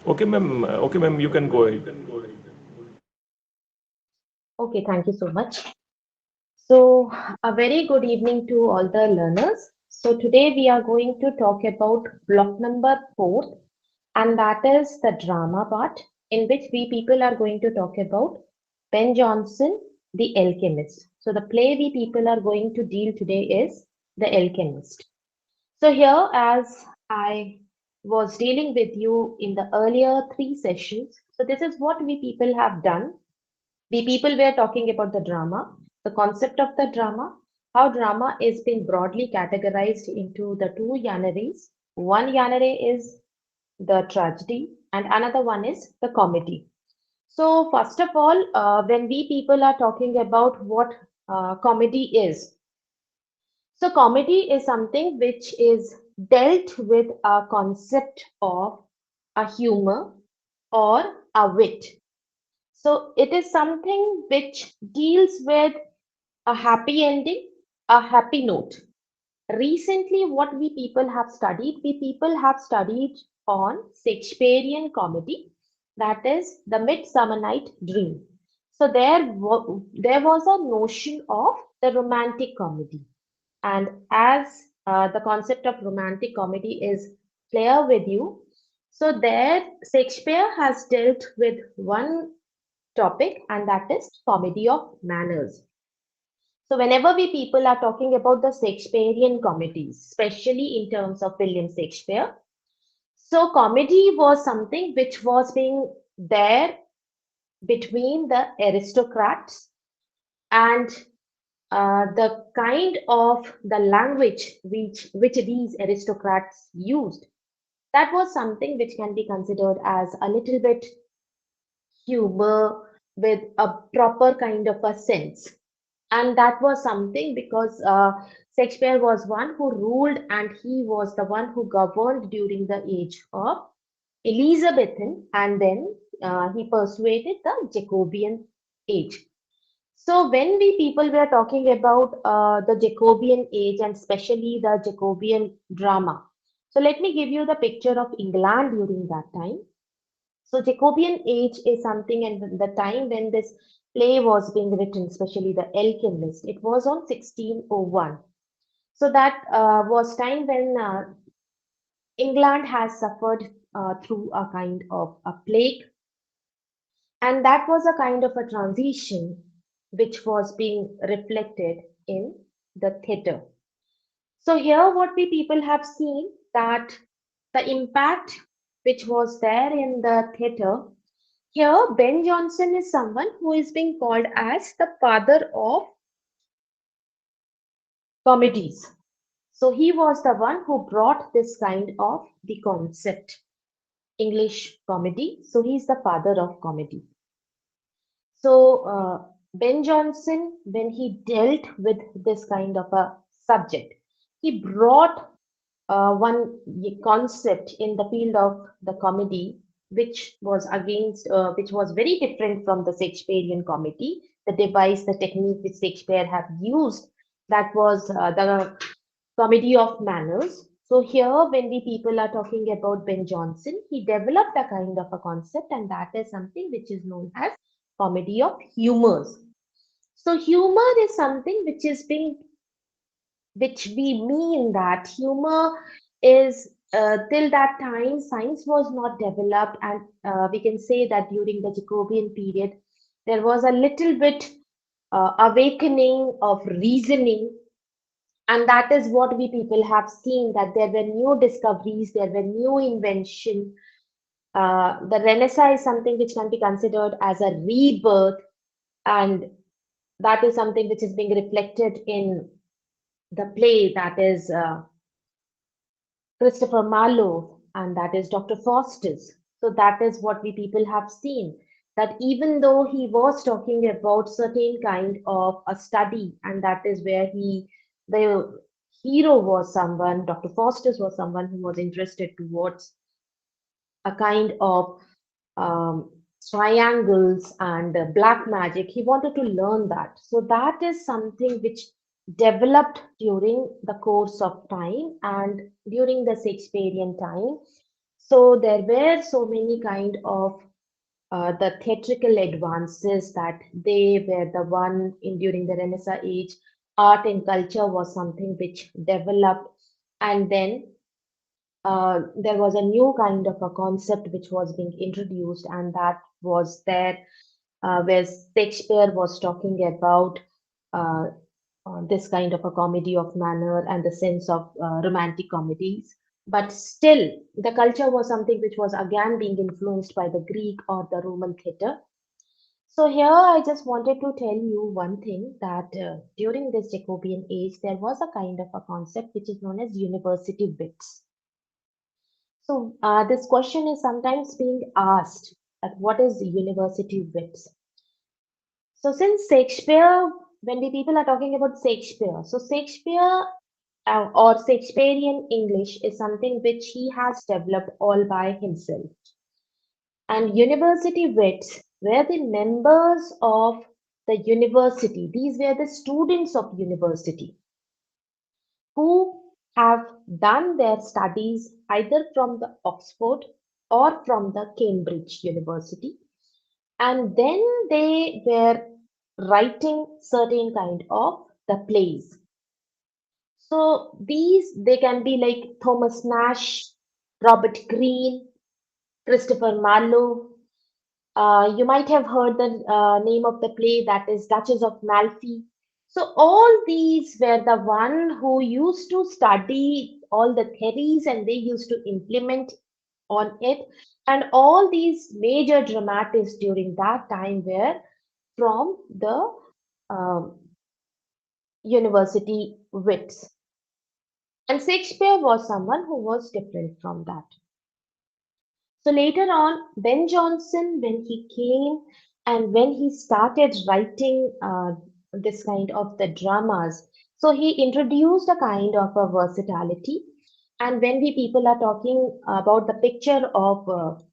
Okay, ma'am. Okay, ma'am, you can go ahead. Okay, thank you so much. So, a very good evening to all the learners. So, today we are going to talk about block number 4, and that is the drama part, in which we people are going to talk about Ben Jonson, the Alchemist. So, the play we people are going to deal today is The Alchemist. So, here, as I was dealing with you in the earlier 3 sessions, so this is what we people have done. We people were talking about the drama, the concept of the drama, how drama is being broadly categorized into the two genres. One genre is the tragedy, and another one is the comedy. So, first of all, when we people are talking about what comedy is, so comedy is something which is dealt with a concept of a humor or a wit. So it is something which deals with a happy ending, a happy note. Recently, what we people have studied on Shakespearean comedy, that is the Midsummer Night Dream. So there was a notion of the romantic comedy. And as the concept of romantic comedy is clear with you, so there Shakespeare has dealt with one topic, and that is comedy of manners. So whenever we people are talking about the Shakespearean comedies, especially in terms of William Shakespeare, so comedy was something which was being there between the aristocrats and the kind of the language which these aristocrats used. That was something which can be considered as a little bit humor with a proper kind of a sense. And that was something because Shakespeare was one who ruled and he was the one who governed during the age of Elizabethan, and then he persuaded the Jacobean age. So when we people were talking about the Jacobean age and especially the Jacobean drama, so let me give you the picture of England during that time. So Jacobean age is something, and the time when this play was being written, especially the Alchemist, it was on 1601. So that was time when England has suffered through a kind of a plague, and that was a kind of a transition which was being reflected in the theatre. So here what we people have seen that the impact which was there in the theatre. Here, Ben Jonson is someone who is being called as the father of comedies. So he was the one who brought this kind of the concept, English comedy. So he's the father of comedy. So Ben Jonson, when he dealt with this kind of a subject, he brought one concept in the field of the comedy, which was very different from the Shakespearean comedy. The device, the technique which Shakespeare have used, that was the comedy of manners. So here, when we people are talking about Ben Jonson, he developed a kind of a concept, and that is something which is known as comedy of humors. So humor is something which we mean that humor is till that time science was not developed, and we can say that during the Jacobean period there was a little bit awakening of reasoning, and that is what we people have seen, that there were new discoveries, there were new invention. The Renaissance is something which can be considered as a rebirth, and that is something which is being reflected in the play, that is Christopher Marlowe, and that is Dr. Faustus. So that is what we people have seen. That even though he was talking about certain kind of a study, and that is where the hero was someone, Dr. Faustus was someone who was interested towards a kind of um, triangles and black magic. He wanted to learn that. So that is something which developed during the course of time and during the Shakespearean time. So there were so many kind of the theatrical advances that they were the one in during the Renaissance age. Art and culture was something which developed, and then there was a new kind of a concept which was being introduced, and that was there where Shakespeare was talking about uh, this kind of a comedy of manner and the sense of romantic comedies. But still, the culture was something which was again being influenced by the Greek or the Roman theatre. So here I just wanted to tell you one thing that during this Jacobean age, there was a kind of a concept which is known as university wits. So this question is sometimes being asked that what is university wits? So since Shakespeare, when we people are talking about Shakespeare, so Shakespeare or Shakespearean English is something which he has developed all by himself. And university wits were the members of the university. These were the students of university who have done their studies either from the Oxford or from the Cambridge University, and then they were writing certain kind of the plays. So these they can be like Thomas Nash, Robert Greene, Christopher Marlowe. You might have heard the name of the play that is Duchess of Malfi. So all these were the one who used to study all the theories and they used to implement on it. And all these major dramatists during that time were from the um, university wits. And Shakespeare was someone who was different from that. So later on, Ben Jonson, when he came and when he started writing this kind of the dramas, so he introduced a kind of a versatility. And when we people are talking about the picture of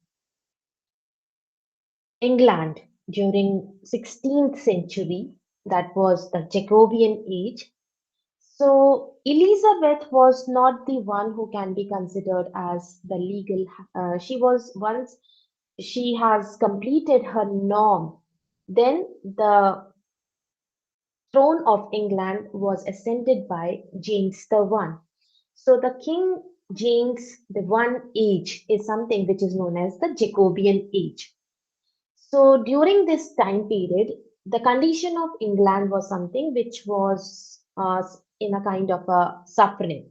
England during 16th century, that was the Jacobean age. So Elizabeth was not the one who can be considered as the legal. She was once she has completed her norm, then the throne of England was ascended by James the One. So the King James the One age is something which is known as the Jacobean age. So during this time period, the condition of England was something which was in a kind of a suffering.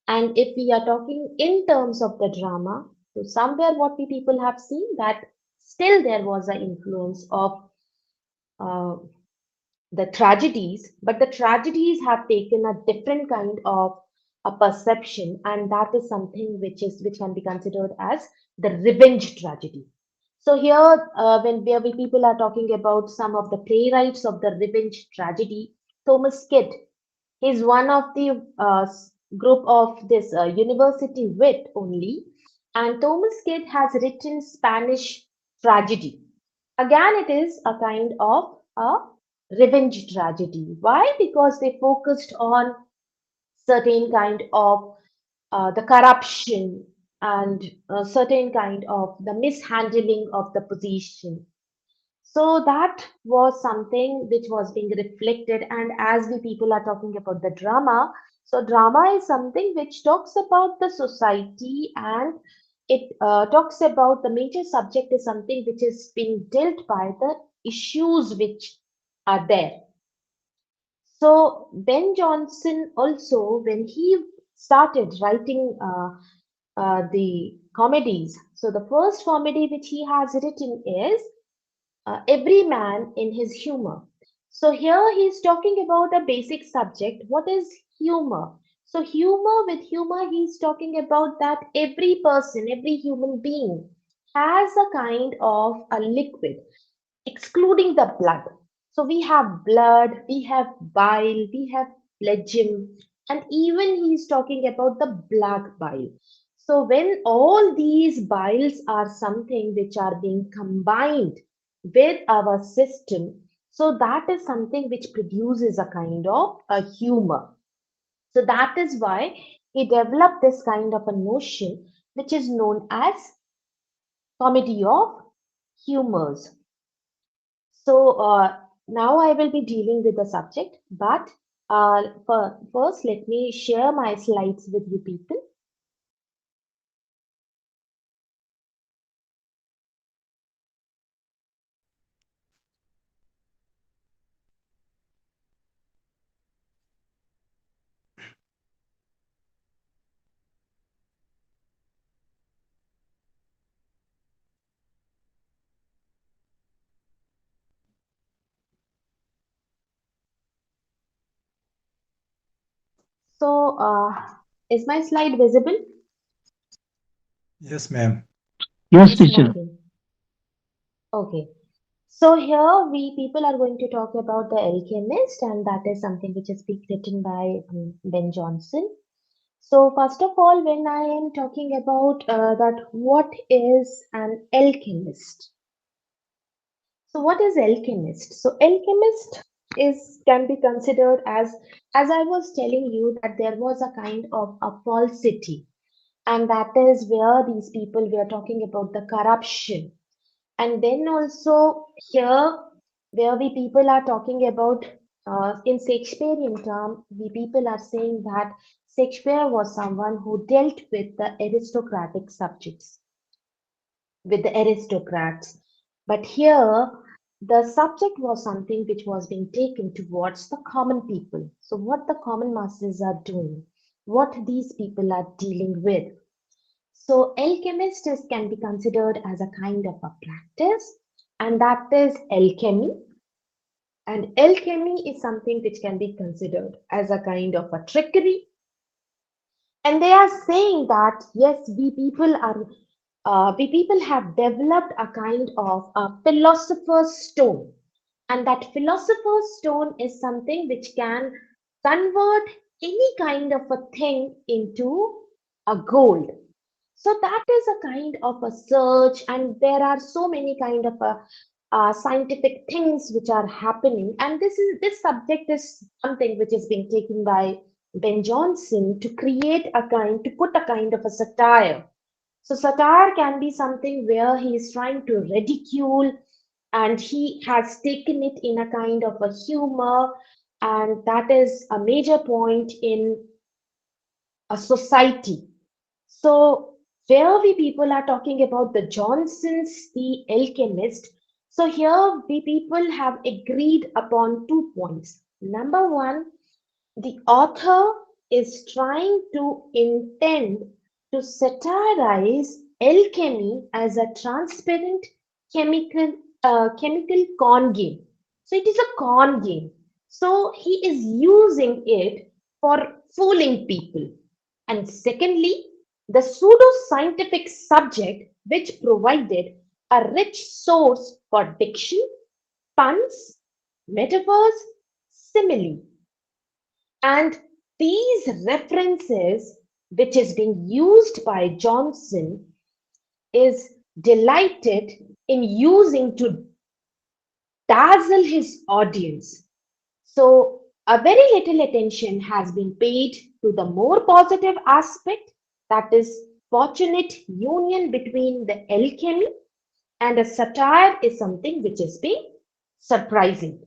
And if we are talking in terms of the drama, so somewhere what we people have seen that still there was an influence of uh, the tragedies, but the tragedies have taken a different kind of a perception, and that is something which can be considered as the revenge tragedy. So here, when where we people are talking about some of the playwrights of the revenge tragedy, Thomas Kidd, he's one of the group of this university wit only, and Thomas Kidd has written Spanish tragedy. Again, it is a kind of a revenge tragedy. Why? Because they focused on certain kind of the corruption and a certain kind of the mishandling of the position. So that was something which was being reflected. And as we people are talking about the drama, so drama is something which talks about the society and it talks about the major subject is something which is being dealt by the issues which are there. So Ben Jonson also, when he started writing the comedies, so the first comedy which he has written is every man in his humor. So here he's talking about a basic subject. What is humor? So humor with humor, he's talking about that every person, every human being has a kind of a liquid, excluding the blood. So we have blood, we have bile, we have phlegm, and even he's talking about the black bile. So when all these biles are something which are being combined with our system, so that is something which produces a kind of a humor. So that is why he developed this kind of a notion which is known as comedy of humors. So now I will be dealing with the subject, but first let me share my slides with you people. So is my slide visible? Yes, ma'am. Yes, Yes, teacher. Martin. Okay. So here we people are going to talk about the alchemist, and that is something which is being written by Ben Jonson. So first of all, when I am talking about that, what is an alchemist? So what is alchemist? So alchemist is can be considered as I was telling you that there was a kind of a falsity, and that is where these people were talking about the corruption. And then also here, where we people are talking about in Shakespearean term, we people are saying that Shakespeare was someone who dealt with the aristocratic subjects, with the aristocrats. But here, the subject was something which was being taken towards the common people. So, what the common masses are doing, what these people are dealing with. So, alchemist can be considered as a kind of a practice, and that is alchemy. And alchemy is something which can be considered as a kind of a trickery. And they are saying that yes, we people have developed a kind of a philosopher's stone, and that philosopher's stone is something which can convert any kind of a thing into a gold. So that is a kind of a search, and there are so many kind of a scientific things which are happening, and this subject is something which is being taken by Ben Jonson to create a kind, to put a kind of a satire. So satire can be something where he is trying to ridicule, and he has taken it in a kind of a humor, and that is a major point in a society. So where we people are talking about the Johnsons, the alchemist. So here we people have agreed upon 2 points. Number one, the author is trying to intend to satirize alchemy as a transparent chemical con game. So it is a con game. So he is using it for fooling people. And secondly, the pseudo-scientific subject which provided a rich source for diction, puns, metaphors, simile. And these references, which is being used by Johnson, is delighted in using to dazzle his audience. So, a very little attention has been paid to the more positive aspect, that is, fortunate union between the alchemy and a satire is something which is being surprising.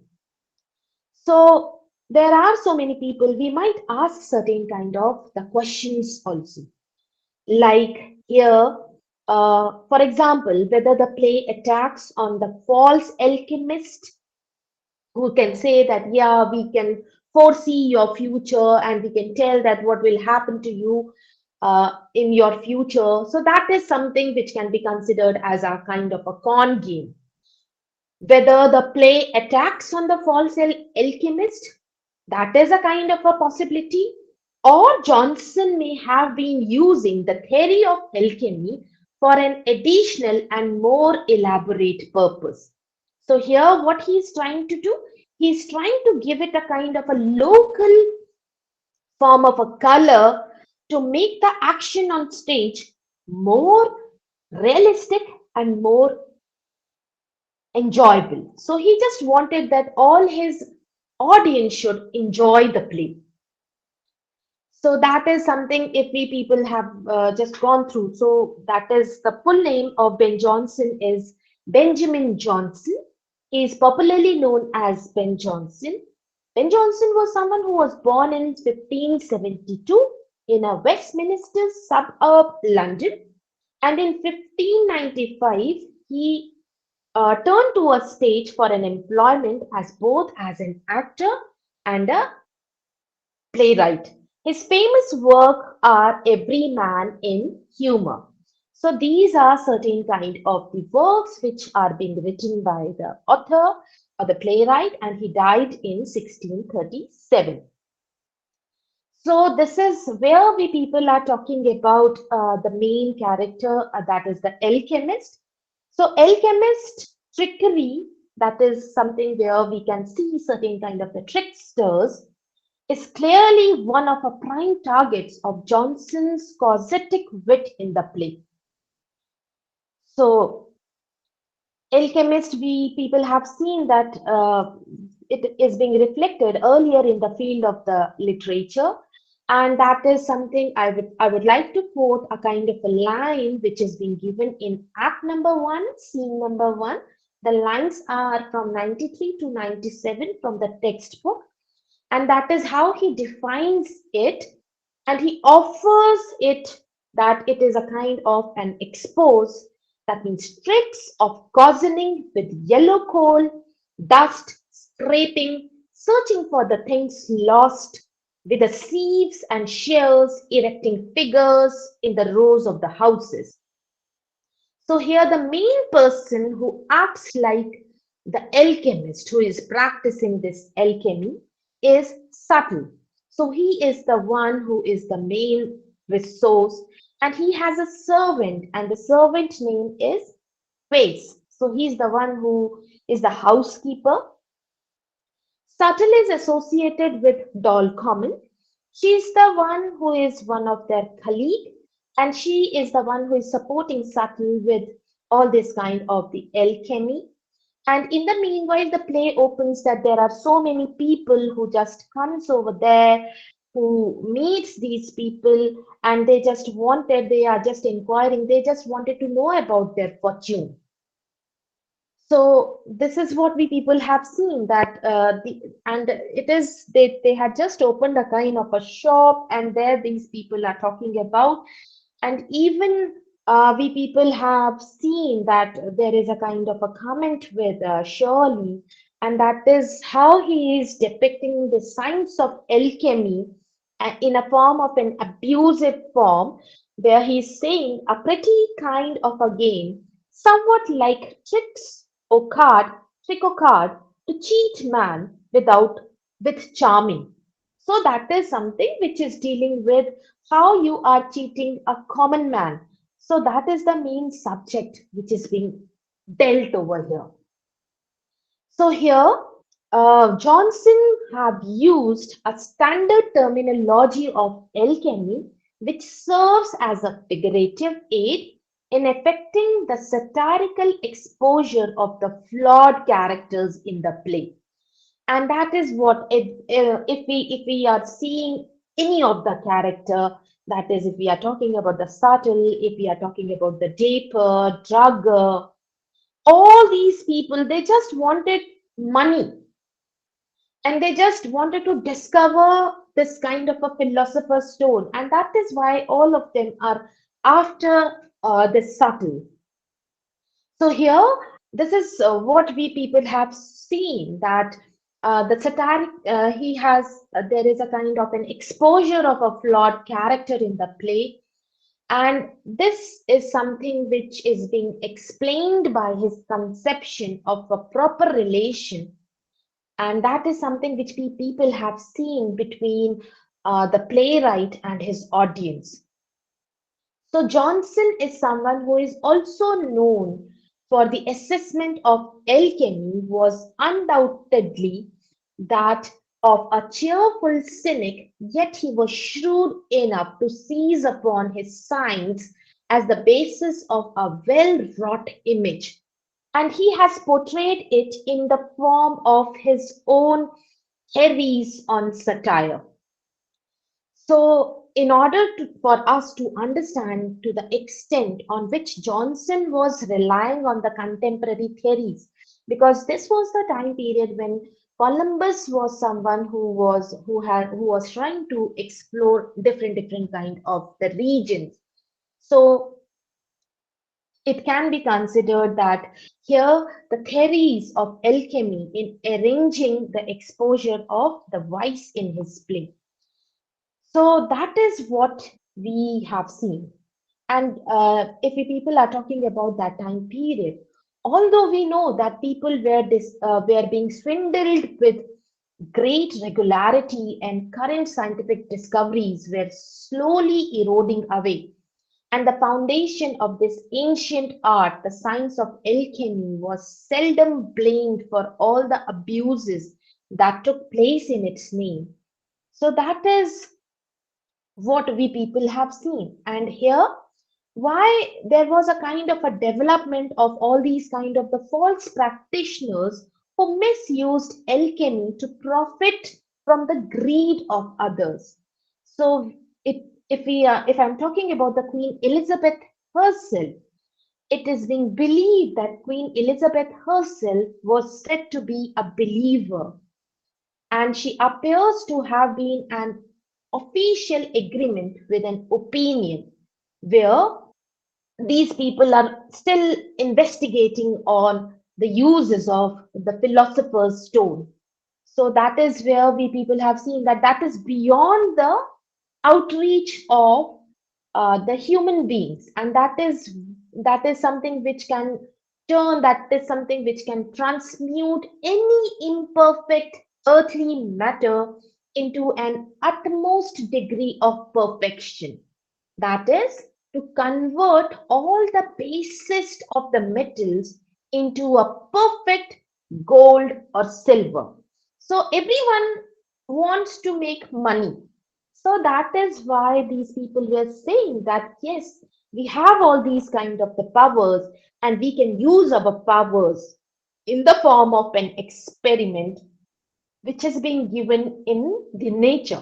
So there are so many people, we might ask certain kind of the questions also. Like here, for example, whether the play attacks on the false alchemist who can say that, yeah, we can foresee your future and we can tell that what will happen to you in your future. So that is something which can be considered as a kind of a con game. Whether the play attacks on the false alchemist, that is a kind of a possibility. Or Johnson may have been using the theory of alchemy for an additional and more elaborate purpose. So, here, what he is trying to do, he is trying to give it a kind of a local form of a color to make the action on stage more realistic and more enjoyable. So he just wanted that all his audience should enjoy the play. So that is something if we people have just gone through. So that is the full name of Ben Jonson is Benjamin Jonson. He is popularly known as Ben Jonson. Ben Jonson was someone who was born in 1572 in a Westminster suburb, London, and in 1595 he turned to a stage for an employment as both as an actor and a playwright. His famous work are Every Man in Humor. So these are certain kind of the works which are being written by the author or the playwright, and he died in 1637. So this is where we people are talking about the main character, that is the alchemist. So alchemist trickery, that is something where we can see certain kind of the tricksters, is clearly one of the prime targets of Johnson's causatic wit in the play. So alchemist, we people have seen that it is being reflected earlier in the field of the literature, and that is something I would like to quote a kind of a line which is being given in Act number one, scene number one. The lines are from 93 to 97 from the textbook, and that is how he defines it, and he offers it that it is a kind of an expose, that means tricks of cozening with yellow coal, dust, scraping, searching for the things lost, with the sieves and shears erecting figures in the rows of the houses. So here the main person who acts like the alchemist who is practicing this alchemy is subtle. So he is the one who is the main resource, and he has a servant, and the servant name is Face. So he's the one who is the housekeeper. Subtle is associated with Doll Common. She's the one who is one of their colleague, and she is the one who is supporting Subtle with all this kind of the alchemy. And in the meanwhile, the play opens that there are so many people who just comes over there, who meets these people, and they are just inquiring, they just wanted to know about their fortune. So this is what we people have seen that and it is they had just opened a kind of a shop, and there these people are talking about, and even we people have seen that there is a kind of a comment with Shirley, and that is how he is depicting the science of alchemy in a form of an abusive form, where he's saying a pretty kind of a game, somewhat like trick or card, to cheat man with charming. So that is something which is dealing with how you are cheating a common man. So that is the main subject which is being dealt over here. So here, Johnson have used a standard terminology of alchemy, which serves as a figurative aid in effecting the satirical exposure of the flawed characters in the play. And that is what if we are seeing any of the character, that is if we are talking about the subtle, if we are talking about the daper, drugger, all these people, they just wanted money, and they just wanted to discover this kind of a philosopher's stone, and that is why all of them are after the subtle. So here, this is what we people have seen, that the satiric he has there is a kind of an exposure of a flawed character in the play, and this is something which is being explained by his conception of a proper relation, and that is something which we people have seen between the playwright and his audience. So Johnson is someone who is also known for the assessment of alchemy was undoubtedly that of a cheerful cynic, yet he was shrewd enough to seize upon his science as the basis of a well-wrought image, and he has portrayed it in the form of his own Herries on satire. So, in order for us to understand to the extent on which Johnson was relying on the contemporary theories, because this was the time period when Columbus was someone who was trying to explore different kind of the regions. So it can be considered that here the theories of alchemy in arranging the exposure of the vice in his play. So that is what we have seen. And if we people are talking about that time period, although we know that people were being swindled with great regularity and current scientific discoveries were slowly eroding away. And the foundation of this ancient art, the science of alchemy, was seldom blamed for all the abuses that took place in its name. So that is what we people have seen. And here, why there was a kind of a development of all these kind of the false practitioners who misused alchemy to profit from the greed of others. So if I'm talking about the Queen Elizabeth herself, it is being believed that Queen Elizabeth herself was said to be a believer, and she appears to have been an official agreement with an opinion where these people are still investigating on the uses of the philosopher's stone. So that is where we people have seen that that is beyond the outreach of the human beings, and that is something which can that is something which can transmute any imperfect earthly matter into an utmost degree of perfection, that is to convert all the basest of the metals into a perfect gold or silver. So everyone wants to make money. So that is why these people were saying that yes, we have all these kind of the powers and we can use our powers in the form of an experiment which is being given in the nature.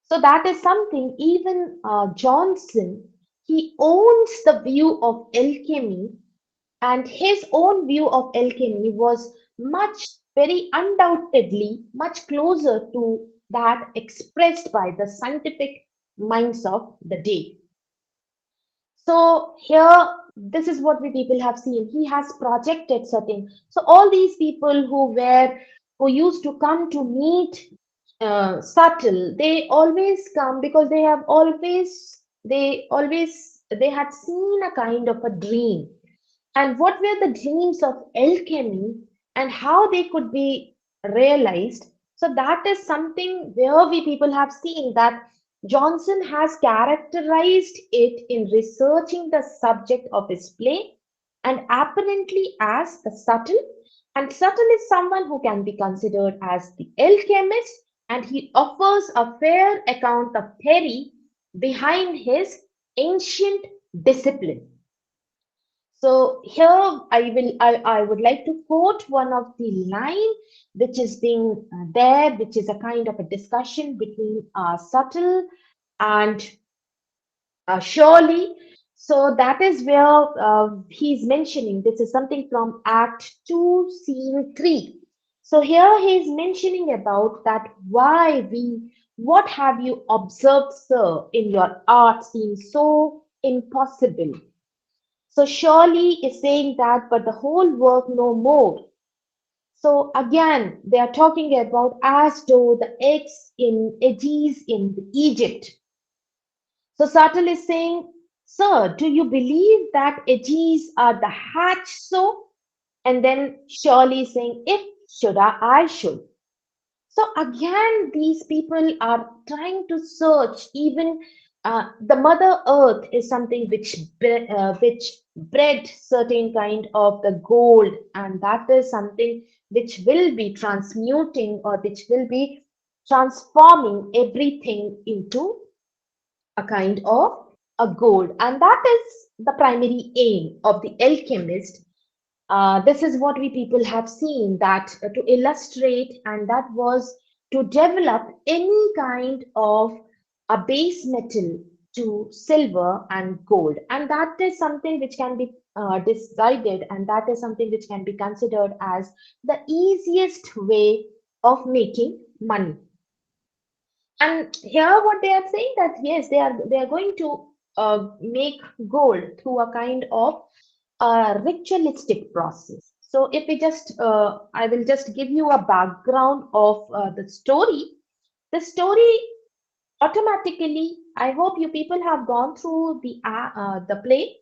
So that is something even Johnson, he owns the view of alchemy, and his own view of alchemy was much, very undoubtedly, much closer to that expressed by the scientific minds of the day. So here, this is what we people have seen. He has projected certain. So all these people who used to come to meet subtle, they always come because they had seen a kind of a dream, and what were the dreams of alchemy and how they could be realized. So that is something where we people have seen that Johnson has characterized it in researching the subject of his play and apparently as the subtle. And subtle is someone who can be considered as the alchemist, and he offers a fair account of theory behind his ancient discipline. So here I would like to quote one of the line which is being there, which is a kind of a discussion between Subtle and Shirley. So that is where he's mentioning this is something from Act 2, Scene 3. So here he's mentioning about that what have you observed, sir, in your art seems so impossible. So surely is saying that, but the whole work no more. So again, they are talking about as though the eggs in edges in Egypt. So Sartle is saying, sir, do you believe that edges are the hatch so? And then Shirley is saying, if should I should. So again, these people are trying to search. Even the Mother Earth is something which bred certain kind of the gold, and that is something which will be transmuting or which will be transforming everything into a kind of a gold, and that is the primary aim of the alchemist. This is what we people have seen that to illustrate, and that was to develop any kind of a base metal to silver and gold, and that is something which can be decided, and that is something which can be considered as the easiest way of making money. And here what they are saying that yes, they are going to make gold through a kind of ritualistic process. So if we just I will just give you a background of the story. The story automatically, I hope you people have gone through the play,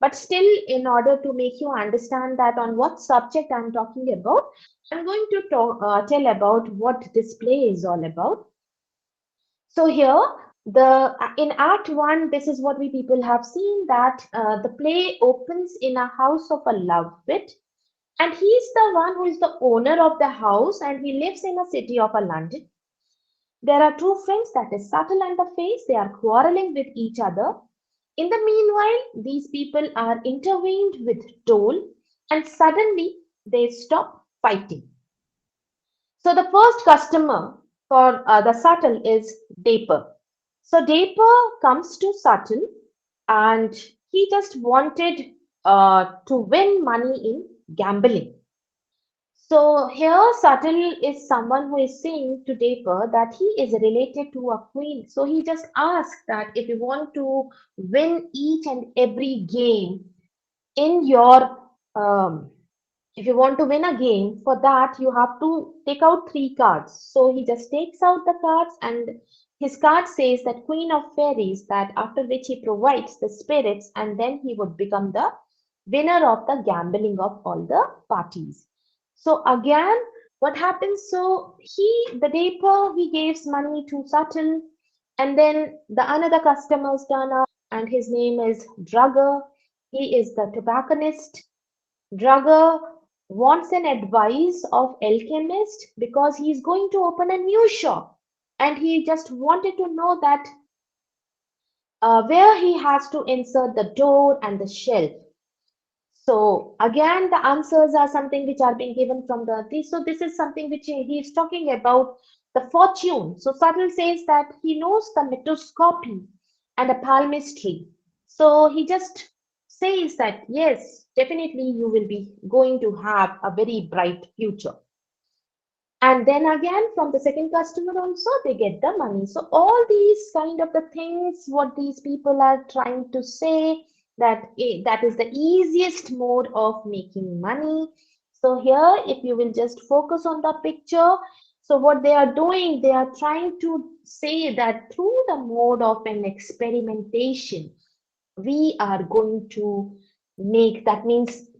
but still, in order to make you understand that on what subject I'm talking about, I'm going to tell about what this play is all about. So here, the in Act One, this is what we people have seen that the play opens in a house of a love bit, and he's the one who is the owner of the house, and he lives in a city of a London. There are two friends, that is Subtle and the Face. They are quarreling with each other. In the meanwhile, these people are intervened with Toll, and suddenly they stop fighting. So the first customer for the Subtle is Daper. So Daper comes to Subtle, and he just wanted to win money in gambling. So here Subtle is someone who is saying to Daper that he is related to a queen. So he just asks that if you want to win each and every game in your if you want to win a game, for that you have to take out three cards. So he just takes out the cards, and his card says that Queen of Fairies, that after which he provides the spirits, and then he would become the winner of the gambling of all the parties. So again, what happens? So the Daper, he gives money to Subtle, and then the another customers turn up, and his name is Drugger. He is the tobacconist. Drugger wants an advice of alchemist because he's going to open a new shop, and he just wanted to know that where he has to insert the door and the shelf. So again, the answers are something which are being given from so this is something which he is talking about the fortune. So Subtle says that he knows the metoscopy and the palmistry. So he just says that yes, definitely you will be going to have a very bright future. And then again, from the second customer also, they get the money. So all these kind of the things, what these people are trying to say, that that is the easiest mode of making money. So here, if you will just focus on the picture, so what they are doing, they are trying to say that through the mode of an experimentation, we are going to make, that means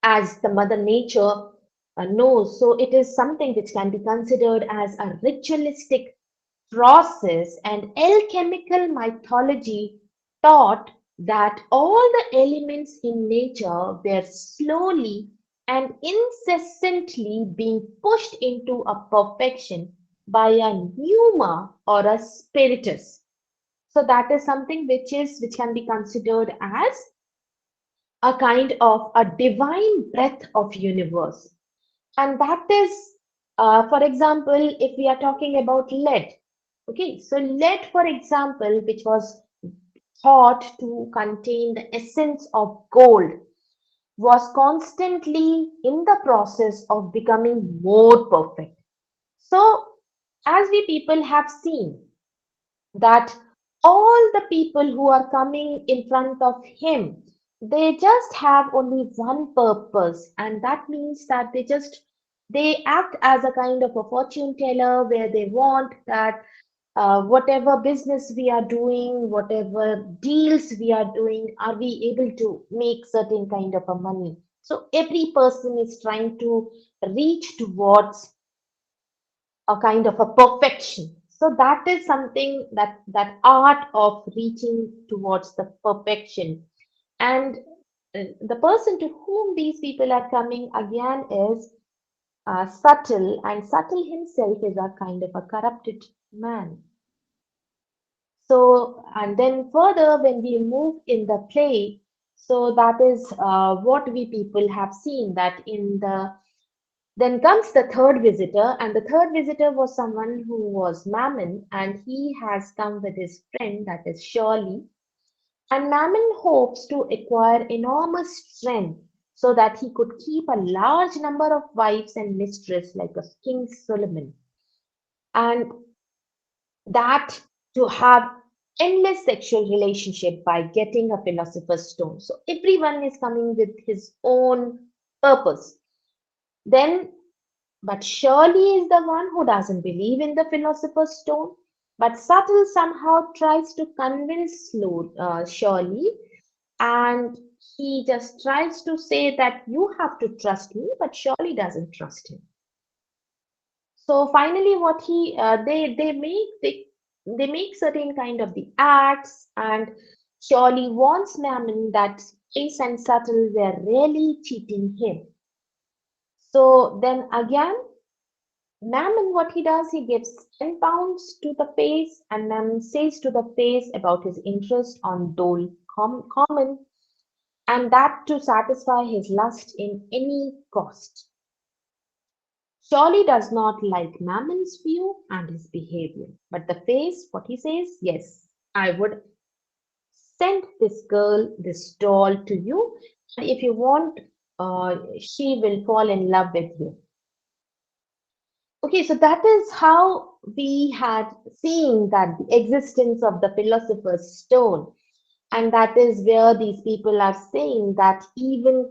as the mother nature knows. So it is something which can be considered as a ritualistic process, and alchemical mythology taught that all the elements in nature were slowly and incessantly being pushed into a perfection by a pneuma or a spiritus. So that is something which can be considered as a kind of a divine breath of universe. And that is, for example, if we are talking about lead. Okay, so lead, for example, which was thought to contain the essence of gold, was constantly in the process of becoming more perfect. So as we people have seen that all the people who are coming in front of him, they just have only one purpose, and that means that they act as a kind of a fortune teller, where they want that whatever business we are doing, whatever deals we are doing, are we able to make certain kind of a money. So every person is trying to reach towards a kind of a perfection. So that is something, that art of reaching towards the perfection. And the person to whom these people are coming again is Subtle, and Subtle himself is a kind of a corrupted man. So, and then further, when we move in the play, so that is what we people have seen, that in the Then comes the third visitor, and the third visitor was someone who was Mammon, and he has come with his friend, that is Shirley. And Mammon hopes to acquire enormous strength so that he could keep a large number of wives and mistresses like a King Solomon. And that to have endless sexual relationship by getting a philosopher's stone. So everyone is coming with his own purpose. Then, but Shirley is the one who doesn't believe in the philosopher's stone. But Subtle somehow tries to convince Shirley, and he just tries to say that you have to trust me, but Shirley doesn't trust him. So finally, what he they make certain kind of the acts, and Shirley warns Mammon that Ace and Subtle were really cheating him. So then again, Mammon, what he does, he gives 10 pounds to the face, and Mammon says to the face about his interest on Dole Common, and that to satisfy his lust in any cost. Shirley does not like Mammon's view and his behavior, but the face, what he says, yes, I would send this girl, this doll to you, and if you want, she will fall in love with you. Okay, so that is how we had seen that the existence of the philosopher's stone, and that is where these people are saying that even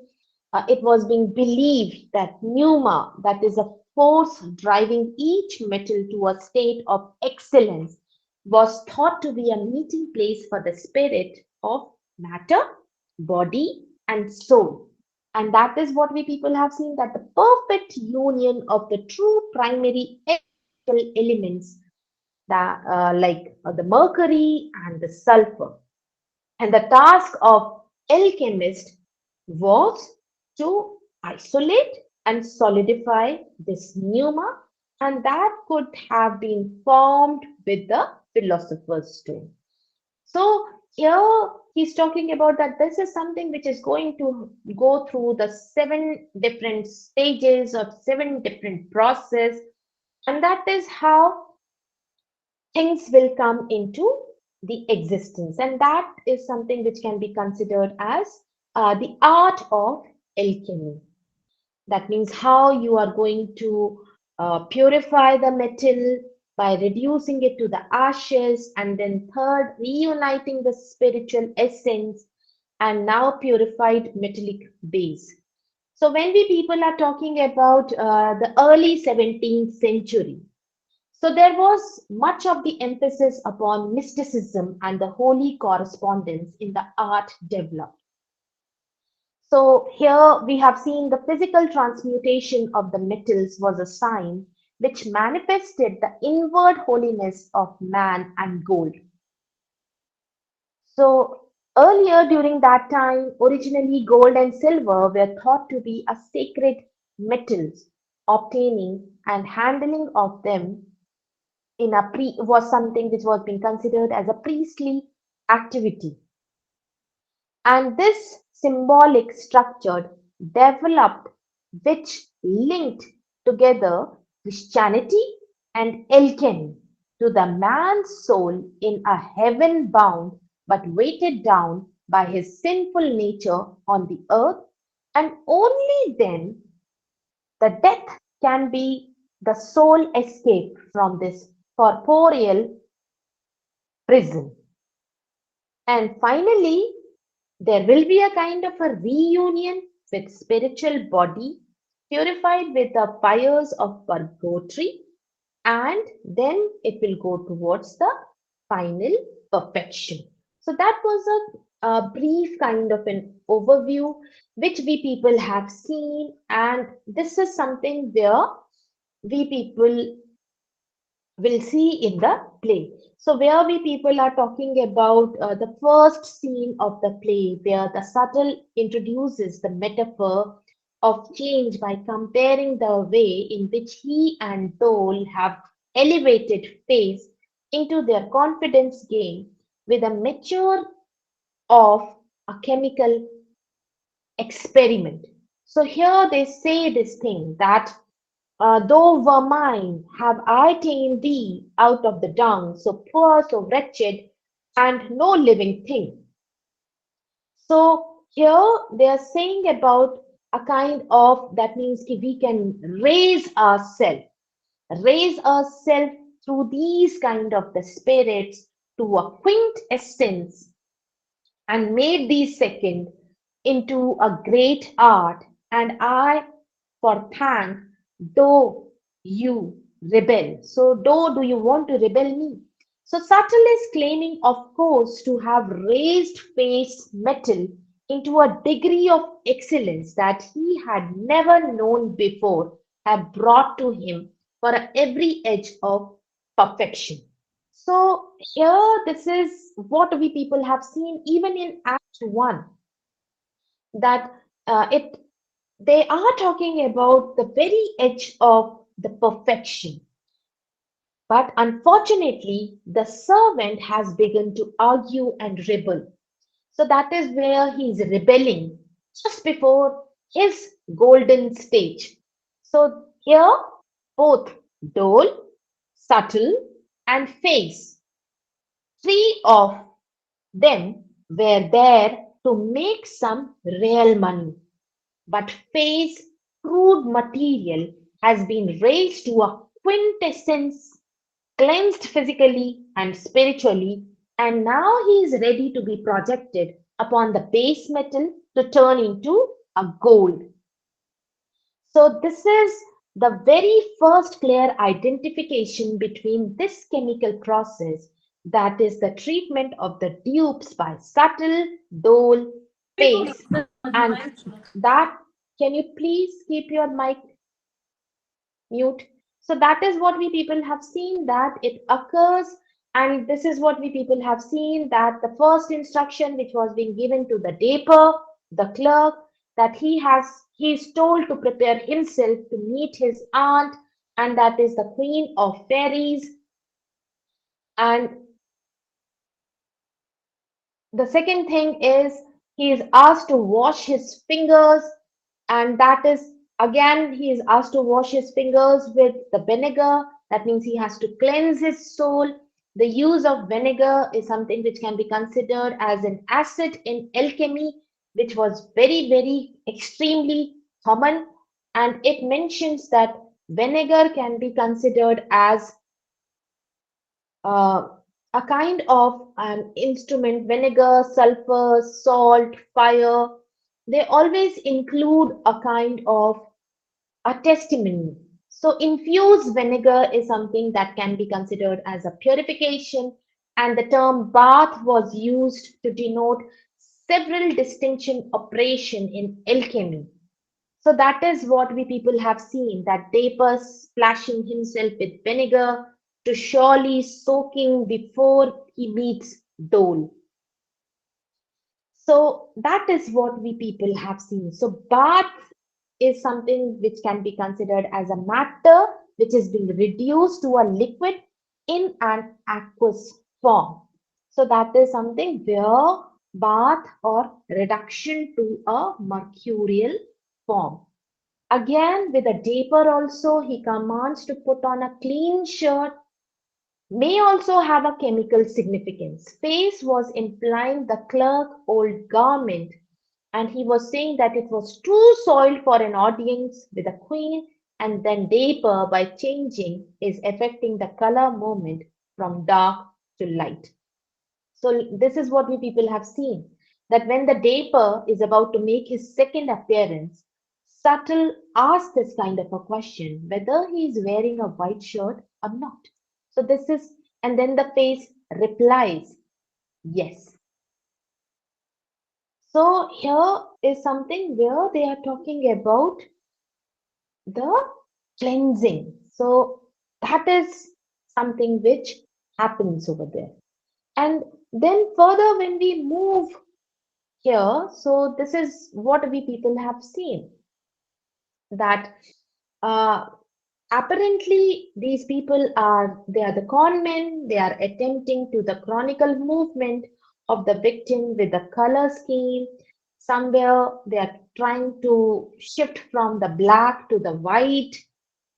it was being believed that pneuma, that is a force driving each metal to a state of excellence, was thought to be a meeting place for the spirit of matter, body, and soul. And that is what we people have seen, that the perfect union of the true primary elements, that the mercury and the sulfur. And the task of alchemist was to isolate and solidify this pneuma, and that could have been formed with the philosopher's stone. So here he's talking about that this is something which is going to go through the 7 different stages of 7 different process, and that is how things will come into the existence, and that is something which can be considered as the art of alchemy. That means how you are going to purify the metal by reducing it to the ashes, and then third, reuniting the spiritual essence and now purified metallic base. So when we people are talking about the early 17th century, so there was much of the emphasis upon mysticism and the holy correspondence in the art developed. So here we have seen the physical transmutation of the metals was a sign which manifested the inward holiness of man and gold. So earlier during that time, originally gold and silver were thought to be a sacred metals. Obtaining and handling of them in a was something which was being considered as a priestly activity. And this symbolic structure developed, which linked together Christianity and alchemy to the man's soul in a heaven bound but weighted down by his sinful nature on the earth, and only then the death can be the soul escape from this corporeal prison. And finally, there will be a kind of a reunion with spiritual body purified with the fires of purgatory, and then it will go towards the final perfection. So that was a brief kind of an overview which we people have seen, and this is something where we people will see in the play. So where we people are talking about the first scene of the play, where the subtle introduces the metaphor of change by comparing the way in which he and Dole have elevated face into their confidence game with a mature of a chemical experiment. So here they say this thing that Though vermine have I ta'en thee out of the dung, so poor, so wretched, and no living thing. So here they are saying about a kind of, that means we can raise ourselves through these kind of the spirits to a quintessence and made these second into a great art, and I for thank, though you rebel. So, though do you want to rebel me? So, Subtle is claiming, of course, to have raised face metal into a degree of excellence that he had never known before, have brought to him for every edge of perfection. So here, this is what we people have seen even in Act 1, that it they are talking about the very edge of the perfection. But unfortunately, the servant has begun to argue and rebel. So that is where he is rebelling just before his golden stage. So here, both Dole, Subtle, and Face, three of them were there to make some real money. But Faye's crude material has been raised to a quintessence, cleansed physically and spiritually, and now he is ready to be projected upon the base metal to turn into a gold. So this is the very first clear identification between this chemical process, that is the treatment of the dupes by subtle, dole, phase, and that, can you please keep your mic mute? So that is what we people have seen, that it occurs, and this is what we people have seen, that the first instruction which was being given to the daper, the clerk, that he is told to prepare himself to meet his aunt, and that is the queen of fairies. And the second thing is he is asked to wash his fingers, and that is again he is asked to wash his fingers with the vinegar. That means he has to cleanse his soul. The use of vinegar is something which can be considered as an acid in alchemy, which was very, very extremely common. And it mentions that vinegar can be considered as uh, a kind of an instrument. Vinegar, sulfur, salt, fire, they always include a kind of a testimony. So infused vinegar is something that can be considered as a purification, and the term bath was used to denote several distinction operation in alchemy. So that is what we people have seen, that Daper splashing himself with vinegar to surely soaking before he meets Dole. So that is what we people have seen. So bath is something which can be considered as a matter which is being reduced to a liquid in an aqueous form. So that is something where bath or reduction to a mercurial form. Again, with a daper also, he commands to put on a clean shirt, may also have a chemical significance. Face was implying the clerk old garment, and he was saying that it was too soiled for an audience with a queen, and then daper by changing is affecting the color movement from dark to light. So this is what we people have seen, that when the Daper is about to make his second appearance, Subtle asks this kind of a question, whether he is wearing a white shirt or not. So this is, and then the face replies, yes. So here is something where they are talking about the cleansing. So that is something which happens over there. And then further, when we move here, so this is what we people have seen, that uh, apparently these people they are the con men. They are attempting to the chronicle movement of the victim with the color scheme. Somewhere they are trying to shift from the black to the white.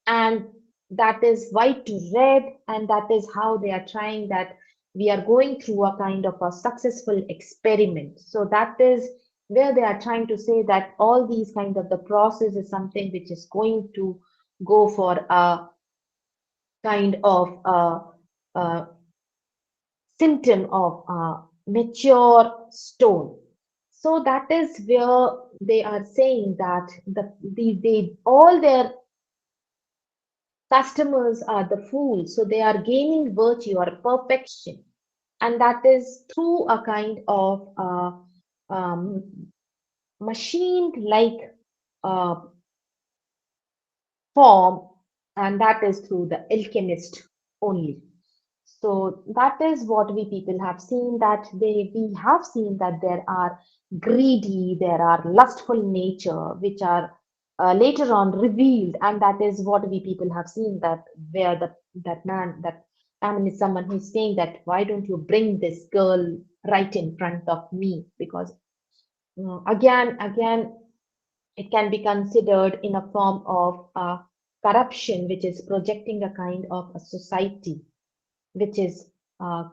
and that is white to red, and that is how they are trying that we are going through a kind of a successful experiment. So that is where they are trying to say that all these kind of the process is something which is going to go for a kind of a symptom of a mature stone. So that is where they are saying that they all their customers are the fools, so they are gaining virtue or perfection, and that is through a kind of machine-like uh, form, and that is through the alchemist only. So that is what we people have seen, that we have seen that there are greedy, there are lustful nature, which are later on revealed, and that is what we people have seen, that where that man is someone who's saying that why don't you bring this girl right in front of me, because again it can be considered in a form of corruption, which is projecting a kind of a society which is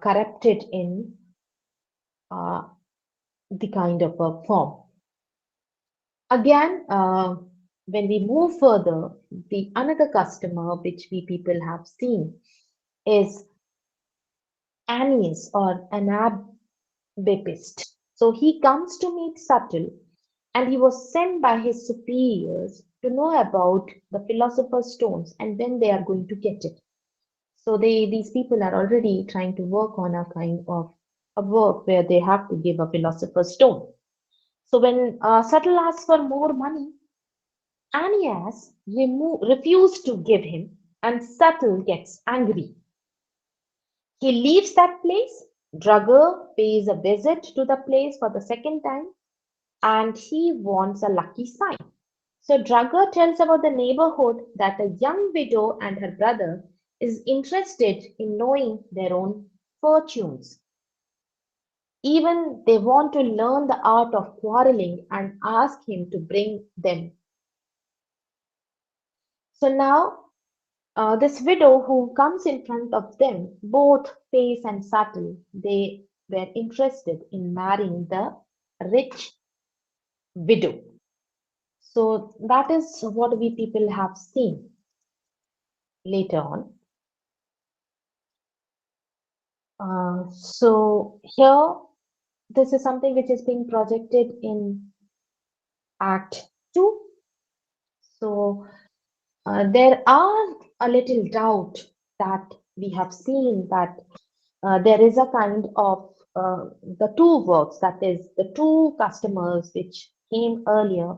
corrupted in uh, the kind of a form. Again, when we move further, the another customer which we people have seen is Ananias or Anabaptist. So he comes to meet Subtle, and he was sent by his superiors to know about the philosopher's stones and when they are going to get it. So these people are already trying to work on a kind of a work where they have to give a philosopher's stone. So when Subtle asks for more money, Aeneas refused to give him, and Subtle gets angry. He leaves that place. Drugger pays a visit to the place for the second time, and he wants a lucky sign. So Drugger tells about the neighborhood that a young widow and her brother is interested in knowing their own fortunes. Even they want to learn the art of quarreling and ask him to bring them. So now, this widow who comes in front of them, both Face and Subtle, they were interested in marrying the rich widow. So that is what we people have seen later on. So here, this is something which is being projected in Act 2. So there are a little doubt that we have seen that there is a kind of the two works, that is the two customers which came earlier,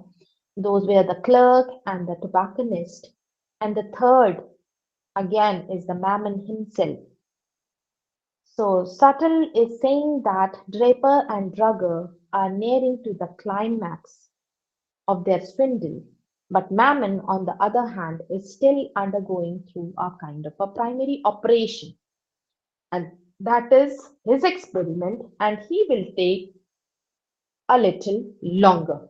those were the clerk and the tobacconist, and the third again is the mammon himself. So Subtle is saying that Draper and Drugger are nearing to the climax of their swindle, but Mammon, on the other hand, is still undergoing through a kind of a primary operation, and that is his experiment, and he will take a little longer.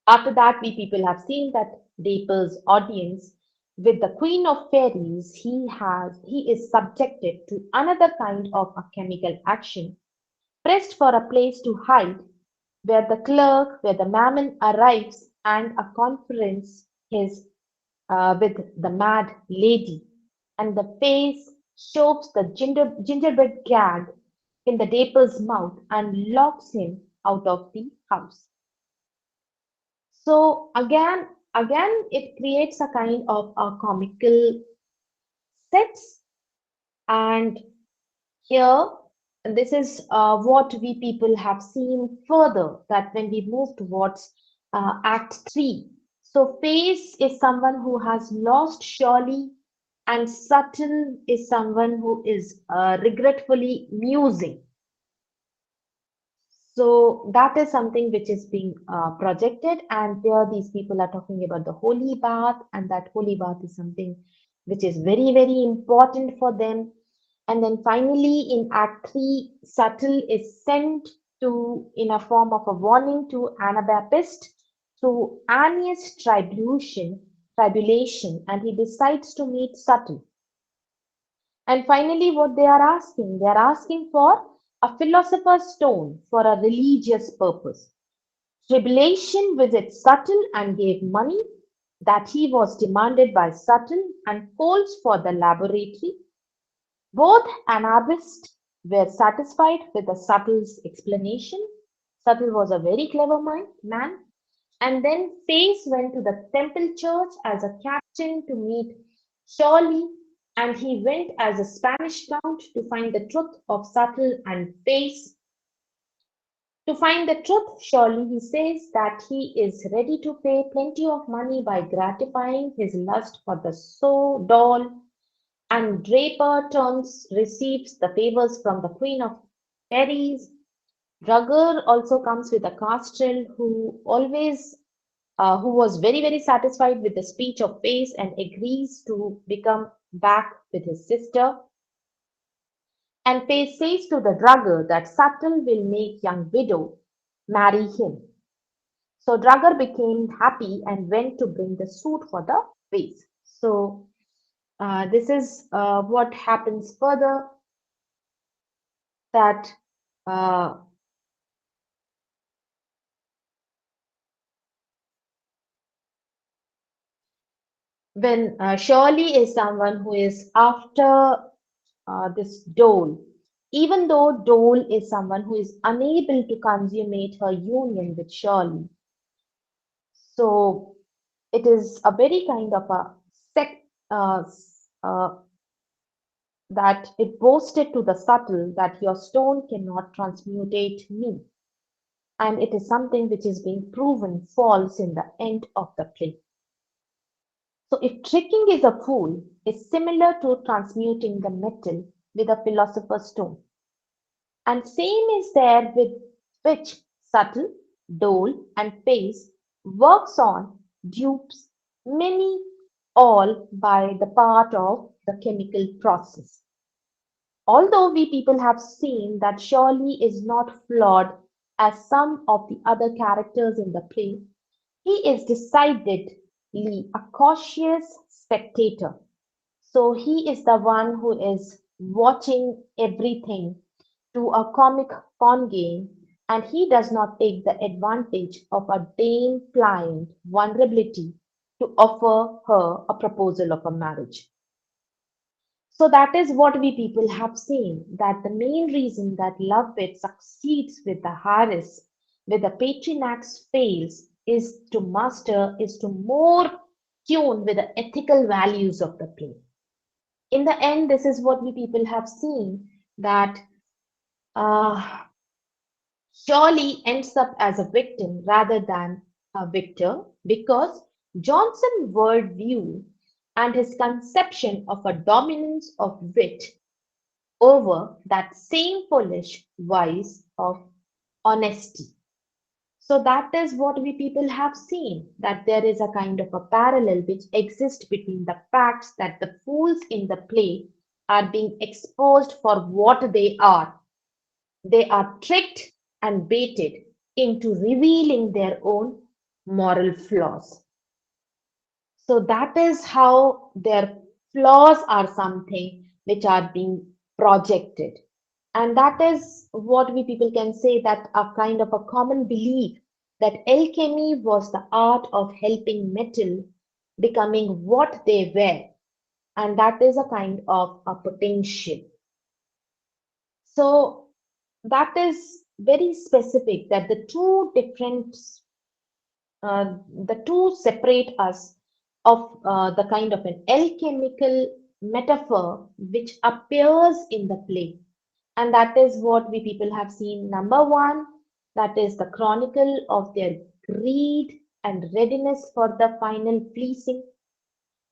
After that, we people have seen that Draper's audience with the Queen of Fairies, he is subjected to another kind of a chemical action, pressed for a place to hide, where the mammon arrives, and a conference is with the mad lady, and the face shoves the gingerbread gag in the Draper's mouth and locks him out of the house. So again, it creates a kind of a comical sets, and here this is what we people have seen further, that when we move towards Act 3. So Face is someone who has lost surely, and Subtle is someone who is regretfully musing. So that is something which is being projected, and there these people are talking about the holy bath, and that holy bath is something which is very important for them. And then finally, in Act 3, Subtle is sent to in a form of a warning to Anabaptist through Annius tribulation, and he decides to meet subtle. And finally, what they are asking for a philosopher's stone for a religious purpose. Tribulation visits Subtle and gave money that he was demanded by Subtle and calls for the laboratory. Both Anabists were satisfied with the Subtle's explanation. Subtle was a very clever man. And then Face went to the temple church as a captain to meet Shirley, and he went as a Spanish count to find the truth of Subtle and Face. To find the truth, surely he says that he is ready to pay plenty of money by gratifying his lust for the doll, and Draper turns receives the favors from the Queen of Fairies. Drugger also comes with a castrel who was very satisfied with the speech of Face and agrees to become back with his sister. And Face says to the drugger that Subtle will make young widow marry him. So Drugger became happy and went to bring the suit for the face. So this is what happens further, that uh, when Shirley is someone who is after this Dole, even though Dole is someone who is unable to consummate her union with Shirley. So it is a very kind of a sec, uh, that it boasted to the subtle that your stone cannot transmutate me. And it is something which is being proven false in the end of the play. So if tricking is a fool, is similar to transmuting the metal with a philosopher's stone. And same is there with which subtle, dole, and face works on dupes, many all by the part of the chemical process. Although we people have seen that Shirley is not flawed as some of the other characters in the play, he is decidedly a cautious spectator. So he is the one who is watching everything to a comic con game, and he does not take the advantage of a Dame pliant vulnerability to offer her a proposal of a marriage. So that is what we people have seen, that the main reason that Lovebird succeeds with the Harris, with the Patrinax fails, is to more tune with the ethical values of the play. In the end, this is what we people have seen, that uh, Shirley ends up as a victim rather than a victor because Johnson's worldview and his conception of a dominance of wit over that same foolish vice of honesty. So that is what we people have seen, that there is a kind of a parallel which exists between the facts that the fools in the play are being exposed for what they are. They are tricked and baited into revealing their own moral flaws. So that is how their flaws are something which are being projected. And that is what we people can say, that a kind of a common belief that alchemy was the art of helping metal becoming what they were. And that is a kind of a potential. So that is very specific, that the two separate us of the kind of an alchemical metaphor which appears in the play. And that is what we people have seen. Number one, that is the chronicle of their greed and readiness for the final fleecing.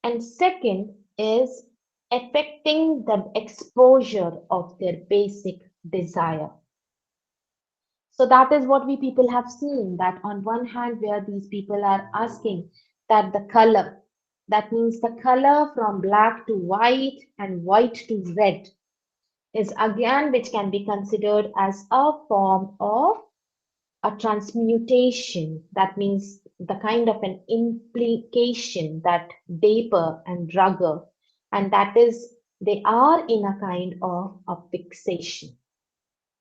And second is affecting the exposure of their basic desire. So that is what we people have seen, that on one hand, where these people are asking that the color, that means the color from black to white and white to red, is again which can be considered as a form of a transmutation. That means the kind of an implication that Daper and Drugger, and that is they are in a kind of a fixation.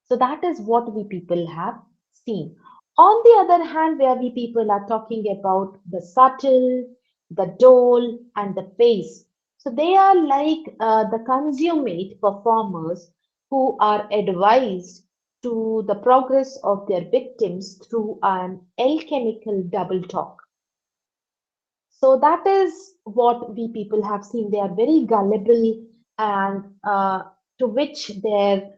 So that is what we people have seen. On the other hand, where we people are talking about the subtle, the dull, and the face. So they are like the consummate performers who are advised to the progress of their victims through an alchemical double talk. So that is what we people have seen. They are very gullible, and to which their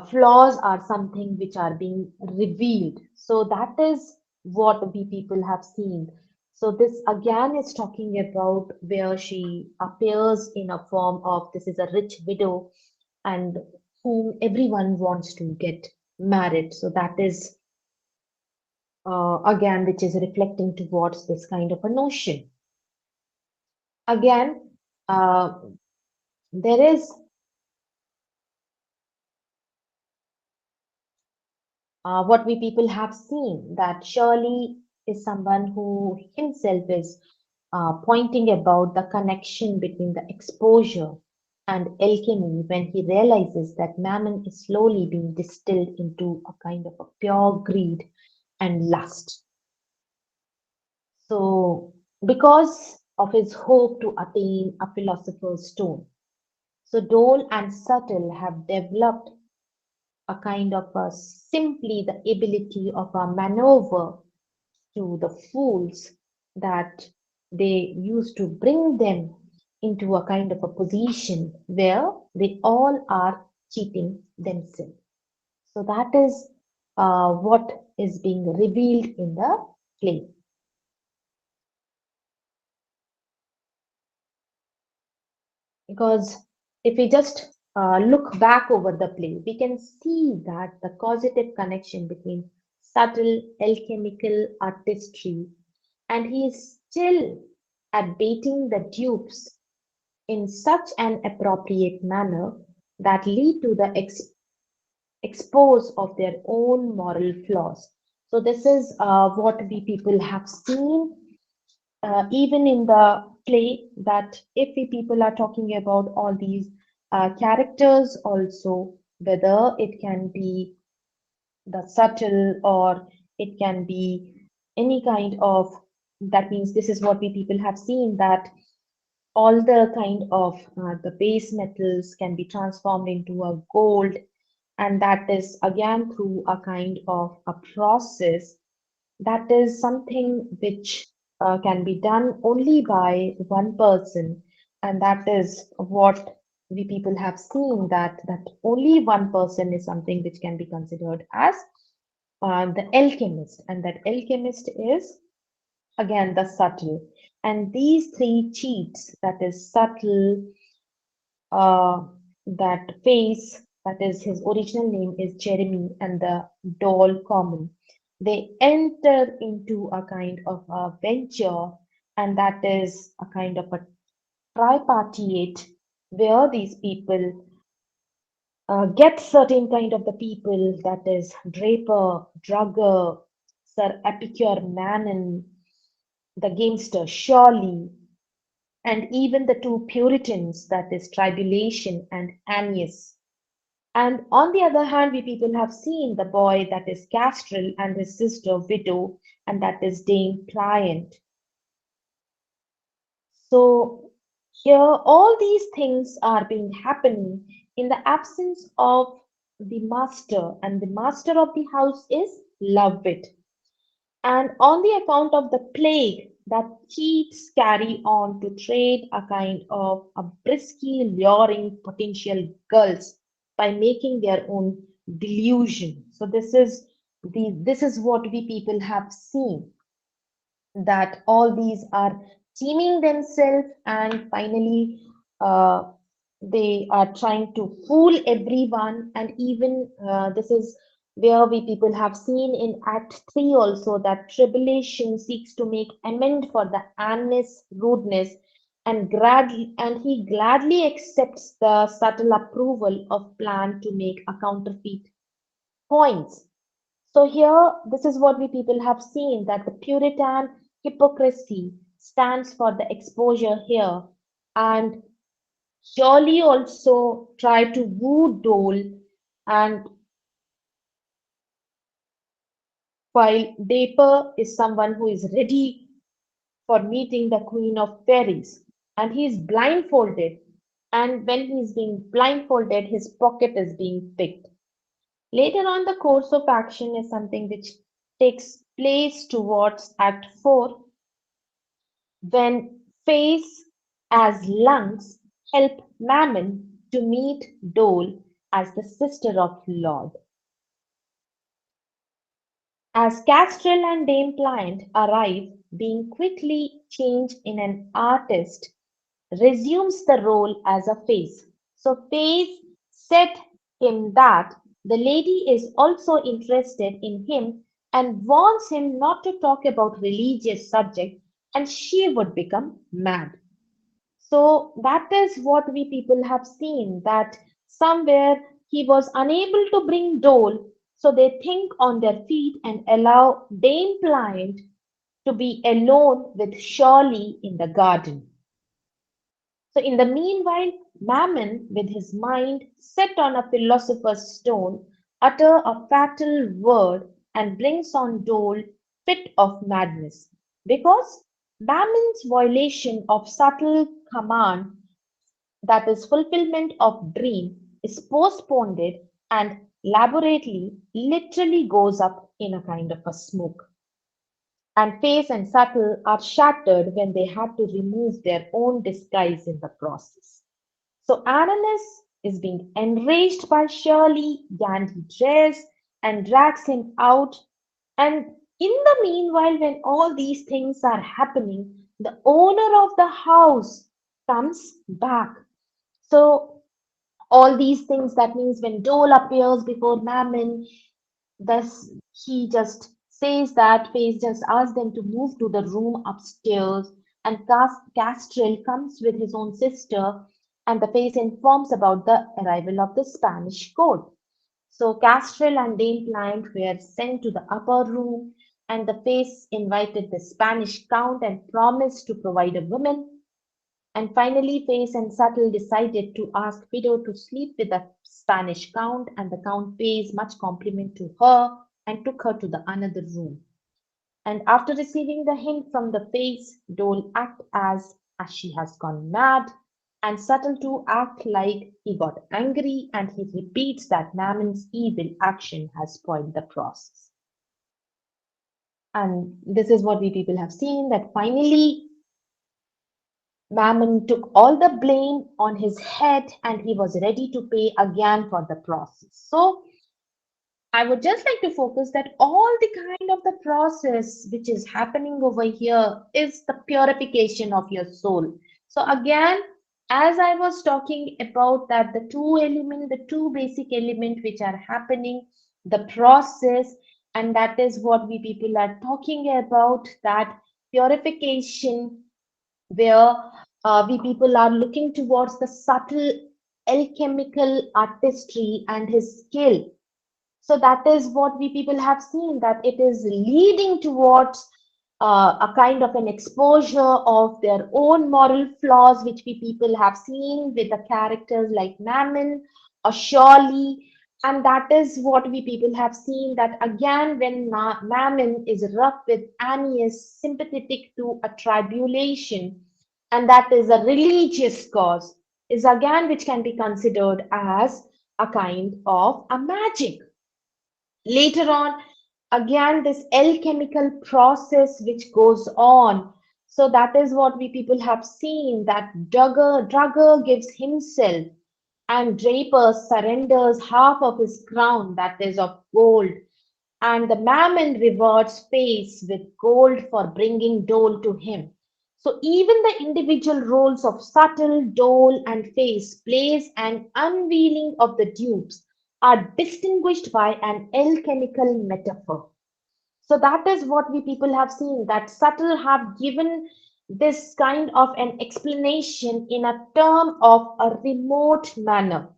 flaws are something which are being revealed. So that is what we people have seen. So this again is talking about where she appears in a form of this is a rich widow and whom everyone wants to get married. So that is again which is reflecting towards this kind of a notion. Again, there is what we people have seen that Shirley is someone who himself is pointing about the connection between the exposure and alchemy when he realizes that mammon is slowly being distilled into a kind of a pure greed and lust. So, because of his hope to attain a philosopher's stone. So, Dole and Subtle have developed a kind of a simply the ability of a maneuver to the fools that they used to bring them into a kind of a position where they all are cheating themselves. So that is what is being revealed in the play. Because if we just look back over the play, we can see that the causative connection between subtle alchemical artistry and he is still at baiting the dupes in such an appropriate manner that lead to the expose of their own moral flaws. So this is what we people have seen even in the play that if we people are talking about all these characters also, whether it can be the subtle or it can be any kind of that means this is what we people have seen that all the kind of the base metals can be transformed into a gold and that is again through a kind of a process that is something which can be done only by one person, and that is what we people have seen that only one person is something which can be considered as the alchemist, and that alchemist is again the subtle. And these three cheats, that is subtle, uh, that face, that is his original name is Jeremy, and the doll common. They enter into a kind of a venture, and that is a kind of a tripartite where these people get certain kind of the people, that is Draper, Drugger, Sir Epicure Manon, the gamester Shirley, and even the two Puritans, that is Tribulation and Annius. And on the other hand, we people have seen the boy that is Castrel and his sister Widow, and that is Dame Pliant. So here, all these things are being happening in the absence of the master, and the master of the house is Lovewit. And on the account of the plague that cheats carry on to trade a kind of a brisky, luring potential girls by making their own delusion. So this is what we people have seen that all these are teaming themselves and finally uh, they are trying to fool everyone and even this is where we people have seen in act 3 also that tribulation seeks to make amend for the Anne's rudeness and he gladly accepts the subtle approval of plan to make a counterfeit coins. So here, this is what we people have seen that the Puritan hypocrisy stands for the exposure here, and surely also try to woo Dole, and while Dapper is someone who is ready for meeting the Queen of Fairies, and he is blindfolded, and when he is being blindfolded, his pocket is being picked. Later on, the course of action is something which takes place towards Act 4 when Face as Lungs help Mammon to meet Dole as the sister of Lord. As Castrel and Dame Pliant arrive, being quickly changed in an artist resumes the role as a Face. So Face said him that the lady is also interested in him and warns him not to talk about religious subjects, and she would become mad. So that is what we people have seen, that somewhere he was unable to bring Dole, so they think on their feet and allow Dame Pliant to be alone with Shirley in the garden. So in the meanwhile, Mammon, with his mind set on a philosopher's stone, utter a fatal word and brings on Dole fit of madness, because Mammon's violation of subtle command, that is fulfillment of dream, is postponed and laboratory literally goes up in a kind of a smoke. And Face and Subtle are shattered when they have to remove their own disguise in the process. So Ananas is being enraged by Shirley, and dress and drags him out. And in the meanwhile, when all these things are happening, the owner of the house comes back. So all these things, that means when Dole appears before Mammon, thus he just says that Face just asks them to move to the room upstairs, and Castrel comes with his own sister, and the Face informs about the arrival of the Spanish court. So Castrel and Dame Pliant were sent to the upper room, and the Face invited the Spanish count and promised to provide a woman. And finally, Face and Subtle decided to ask Fido to sleep with the Spanish count, and the count pays much compliment to her and took her to the another room. And after receiving the hint from the Face, Dole act as she has gone mad, and Subtle to act like he got angry, and he repeats that Mammon's evil action has spoiled the process. And this is what we people have seen, that finally Mammon took all the blame on his head and he was ready to pay again for the process. So I would just like to focus that all the kind of the process which is happening over here is the purification of your soul. So again, as I was talking about that the two basic element which are happening, the process, and that is what we people are talking about, that purification where we people are looking towards the subtle alchemical artistry and his skill. So that is what we people have seen, that it is leading towards a kind of an exposure of their own moral flaws, which we people have seen with the characters like Mammon or Shirley. And that is what we people have seen, that again, when Mammon is rough with Annie, is sympathetic to a tribulation, and that is a religious cause, is again which can be considered as a kind of a magic. Later on, again, this alchemical process which goes on. So that is what we people have seen, that Drugger gives himself, and Draper surrenders half of his crown, that is of gold, and the Mammon rewards Face with gold for bringing Dole to him. So even the individual roles of Subtle, Dole, and Face plays an unveiling of the dupes are distinguished by an alchemical metaphor. So that is what we people have seen, that Subtle have given this kind of an explanation in a term of a remote manner,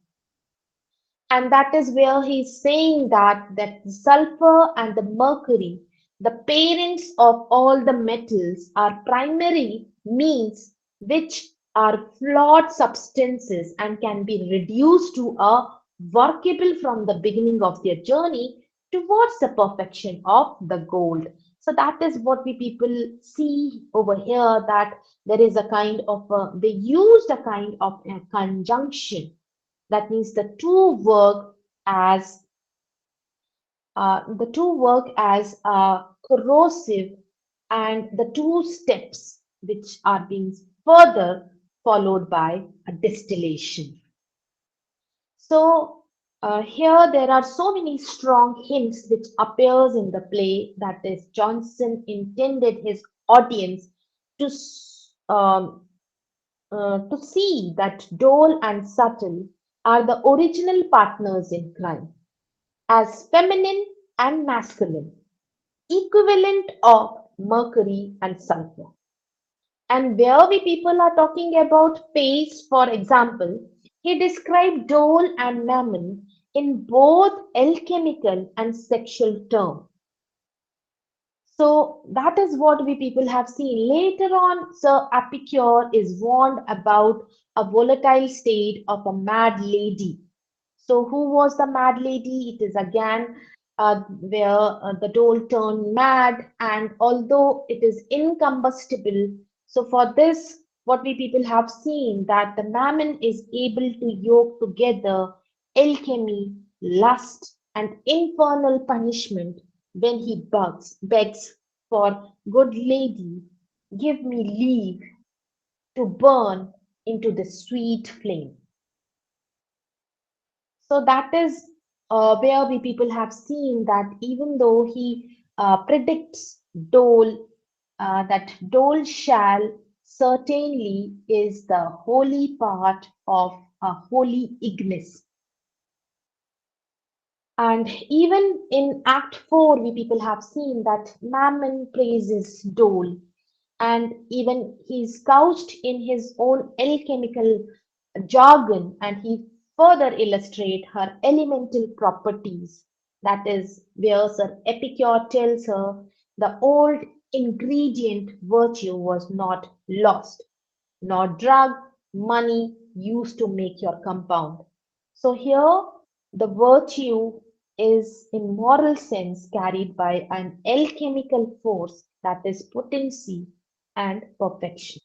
and that is where he's saying that the sulfur and the mercury, The parents of all the metals are primary means which are flawed substances and can be reduced to a workable from the beginning of their journey towards the perfection of the gold. So that is what we people see over here, that there is a kind of they used a kind of a conjunction. That means the two work as corrosive, and the two steps which are being further followed by a distillation. So here there are so many strong hints which appears in the play, that is Johnson intended his audience to to see that Dole and Suttle are the original partners in crime, as feminine and masculine, equivalent of mercury and sulfur. And where we people are talking about paste, for example, he described Dole and Mammon in both alchemical and sexual terms. So that is what we people have seen. Later on, Sir Epicure is warned about a volatile state of a mad lady. So who was the mad lady? It is again where the doll turned mad, and although it is incombustible, so for this, what we people have seen, that the mammon is able to yoke together alchemy, lust, and infernal punishment when he begs for, good lady, give me leave to burn into the sweet flame. So that is where we people have seen that even though he predicts Dole, that Dole shall certainly is the holy part of a holy Ignis. And even in Act 4, we people have seen that Mammon praises Dole, and even he's couched in his own alchemical jargon, and he further illustrate her elemental properties. That is where Sir Epicure tells her the old ingredient virtue was not lost, nor drug, money used to make your compound. So here the virtue is in moral sense carried by an alchemical force, that is potency and perfection.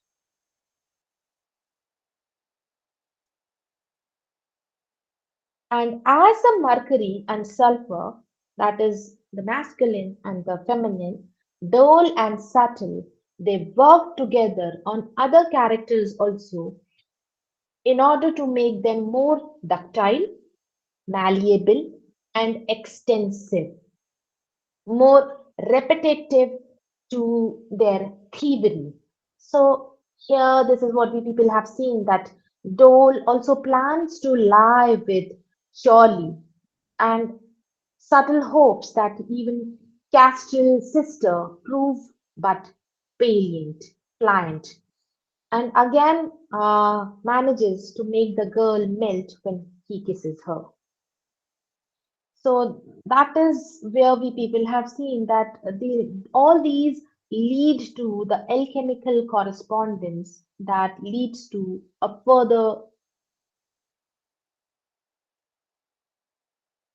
And as the mercury and sulfur, that is the masculine and the feminine, dull and subtle, they work together on other characters also in order to make them more ductile, malleable, and extensive, more repetitive to their thievery. So here, this is what we people have seen, that Dole also plans to lie with Shirley, and subtle hopes that even Castiel's sister prove but pliant, pliant, and again manages to make the girl melt when he kisses her. So that is where we people have seen that all these lead to the alchemical correspondence that leads to a further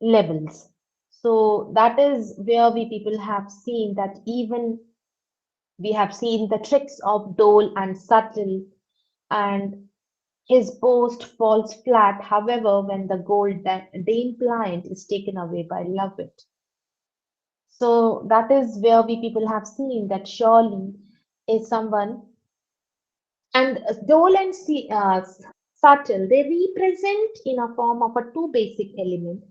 levels. So that is where we people have seen that even we have seen the tricks of Dole and Subtle, and his boast falls flat, however, when the gold Dame Pliant is taken away by Lovett. So that is where we people have seen that Shirley is someone, and Dole and Subtle, they represent in a form of a two basic element,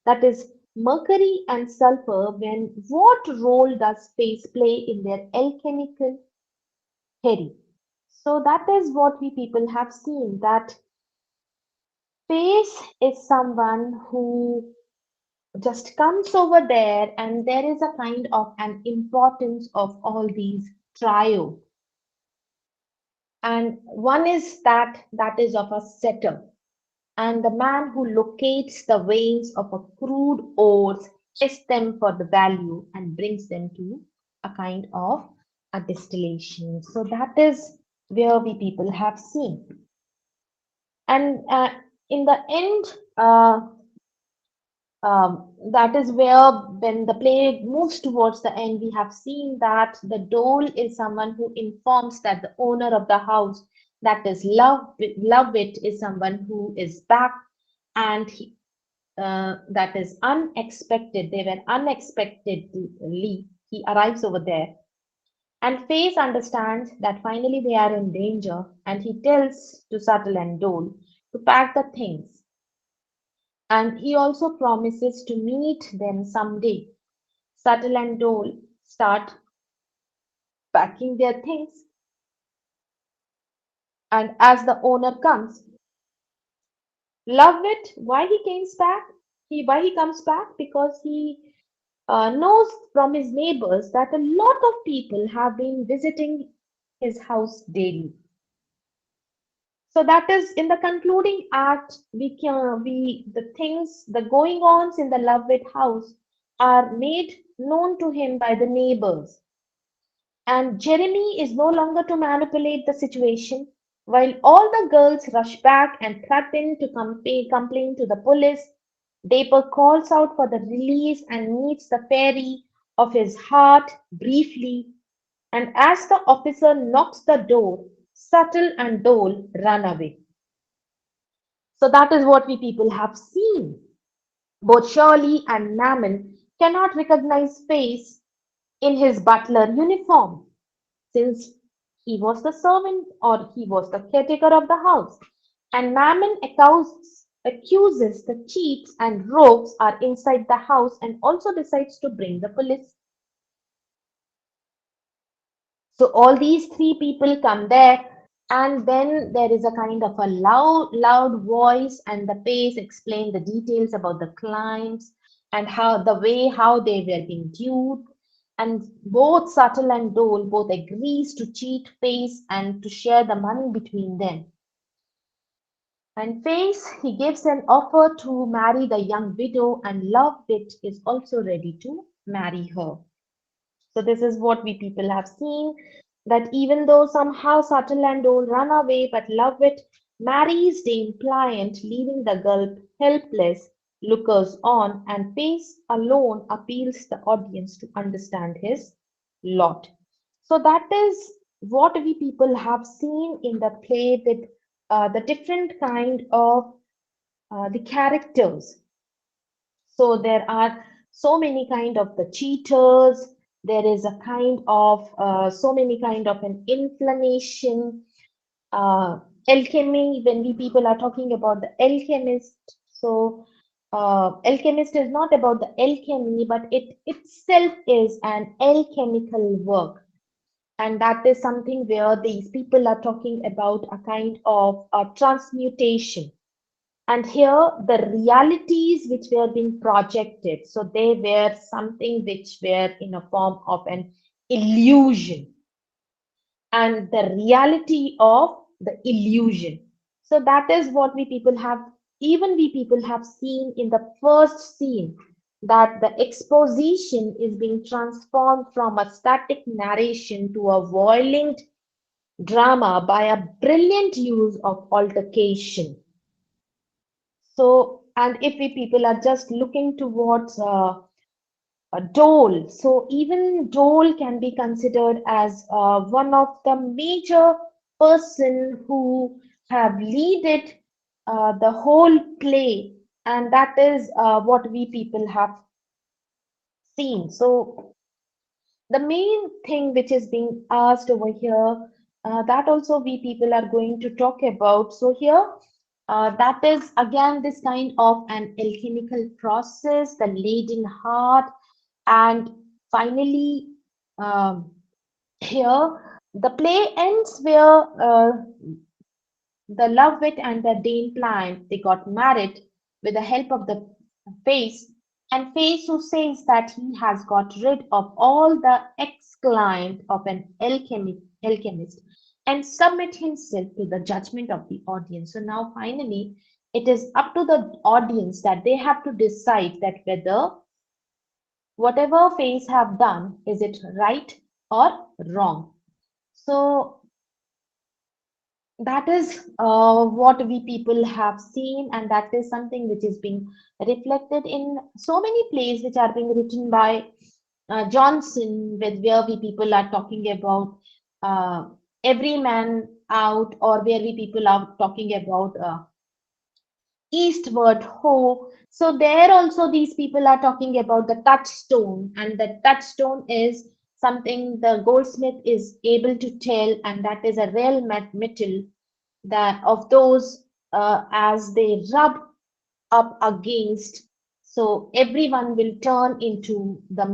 that is mercury and sulfur. When what role does space play in their alchemical theory? So that is what we people have seen, that space is someone who just comes over there, and there is a kind of an importance of all these trio. And one is that is of a setter, and the man who locates the veins of a crude ores, tests them for the value, and brings them to a kind of a distillation. So that is where we people have seen. And in the end, that is where, when the play moves towards the end, we have seen that the dole is someone who informs that the owner of the house, that is love it, is someone who is back, and that is unexpected. They were unexpectedly he arrives over there, and Face understands that finally they are in danger, and he tells to Subtle and Dole to pack the things, and he also promises to meet them someday. Subtle and Dole start packing their things, and as the owner comes, love it. Why he comes back? Why he comes back? Because he knows from his neighbors that a lot of people have been visiting his house daily. So that is in the concluding act. We the things, the going ons in the Lovett house are made known to him by the neighbors. And Jeremy is no longer to manipulate the situation, while all the girls rush back and threaten to complain to the police. Dapper calls out for the release and meets the fairy of his heart briefly, and as the officer knocks the door, Subtle and Dole run away. So that is what we people have seen. Both Shirley and Mammon cannot recognize Face in his butler uniform, since he was the servant or he was the caretaker of the house. And Mammon accuses the cheats and rogues are inside the house, and also decides to bring the police. So all these three people come there, and then there is a kind of a loud voice, and the Pace explain the details about the clients and how they were being duped. And both Subtle and Dole both agrees to cheat Face and to share the money between them. And Face, he gives an offer to marry the young widow, and Lovewit is also ready to marry her. So this is what we people have seen, that even though somehow Subtle and Dole run away, but Lovett marries Dame Pliant, leaving the girl helpless, lookers on, and Face alone appeals the audience to understand his lot. So that is what we people have seen in the play, with the different kind of the characters. So there are so many kind of the cheaters. There is a kind of so many kind of an inflammation, alchemy. When we people are talking about the alchemist, so alchemist is not about the alchemy, but it itself is an alchemical work, and that is something where these people are talking about a kind of a transmutation. And here the realities which were being projected, so they were something which were in a form of an illusion, and the reality of the illusion. So that is what we people have seen in the first scene, that the exposition is being transformed from a static narration to a violent drama by a brilliant use of altercation. So, and if we people are just looking towards a Dole, so even Dole can be considered as one of the major person who have leaded the whole play, and that is what we people have seen. So the main thing which is being asked over here, that also we people are going to talk about. So here, that is again this kind of an alchemical process, the leading heart, and finally, here the play ends where the Lovewit and the Dane Pliant, they got married with the help of the Face, and Face who says that he has got rid of all the ex-client of an alchemist and submit himself to the judgment of the audience. So now finally it is up to the audience that they have to decide that whether whatever face have done, is it right or wrong? So that is what we people have seen, and that is something which is being reflected in so many plays which are being written by Johnson, with where we people are talking about uh, every man out, or where we people are talking about eastward ho. So there also these people are talking about the touchstone, and the touchstone is something the goldsmith is able to tell, and that is a real metal that of those as they rub up against, so everyone will turn into the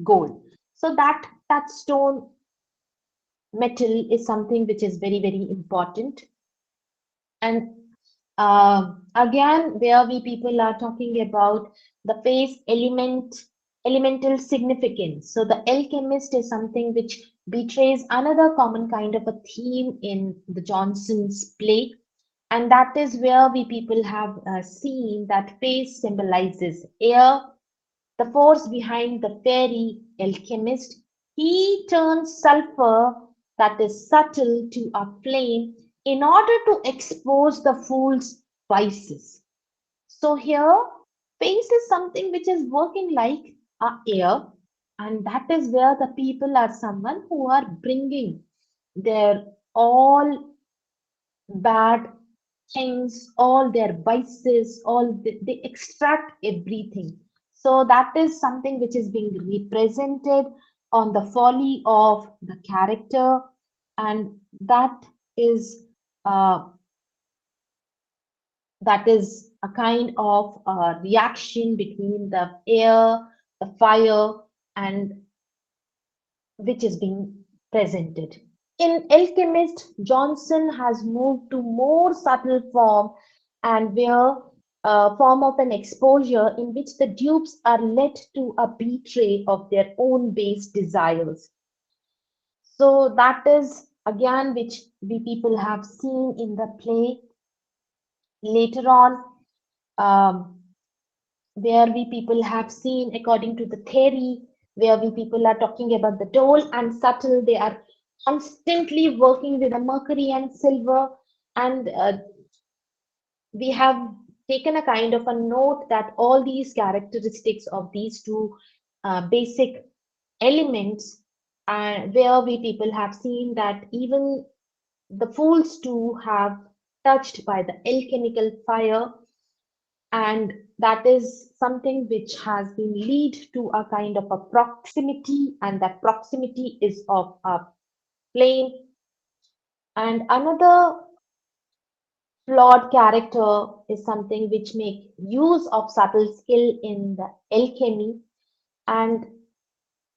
gold. So that touchstone metal is something which is very, very important. And again, where we people are talking about the phase elemental significance. So the alchemist is something which betrays another common kind of a theme in the Johnson's play, and that is where we people have seen that phase symbolizes air, the force behind the fairy alchemist. He turns sulfur that is subtle to a flame in order to expose the fool's vices. So here, phase is something which is working like a air, and that is where the people are someone who are bringing their all bad things, all their vices, they extract everything. So that is something which is being represented on the folly of the character, and is uh, that is a kind of reaction between the air, the fire, and which is being presented. In Alchemist, Johnson has moved to more subtle form, and where form of an exposure in which the dupes are led to a betray of their own base desires. So that is again which we people have seen in the play later on. Um, where we people have seen according to the theory, where we people are talking about the dull and subtle, they are constantly working with the mercury and silver, and we have taken a kind of a note that all these characteristics of these two basic elements, where we people have seen that even the fools too have touched by the alchemical fire, and that is something which has been lead to a kind of a proximity, and that proximity is of a plane. And another flawed character is something which make use of subtle skill in the alchemy, and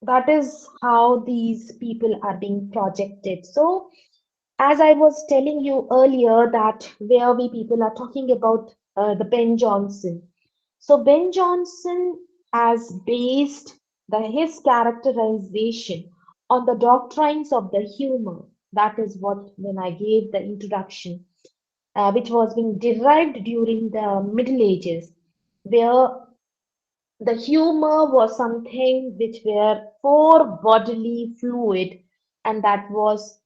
that is how these people are being projected. So as I was telling you earlier, that where we people are talking about the Ben Jonson. So Ben Jonson has based his characterization on the doctrines of the humor. That is what when I gave the introduction, which was being derived during the Middle Ages, where the humor was something which were four bodily fluid, and that was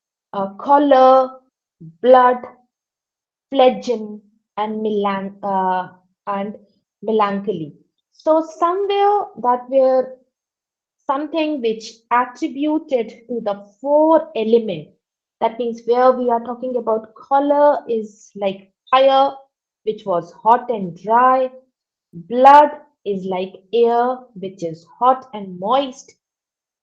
color, blood, phlegm, and and melancholy. So somewhere that were something which attributed to the four element. That means where we are talking about color is like fire, which was hot and dry. Blood is like air, which is hot and moist.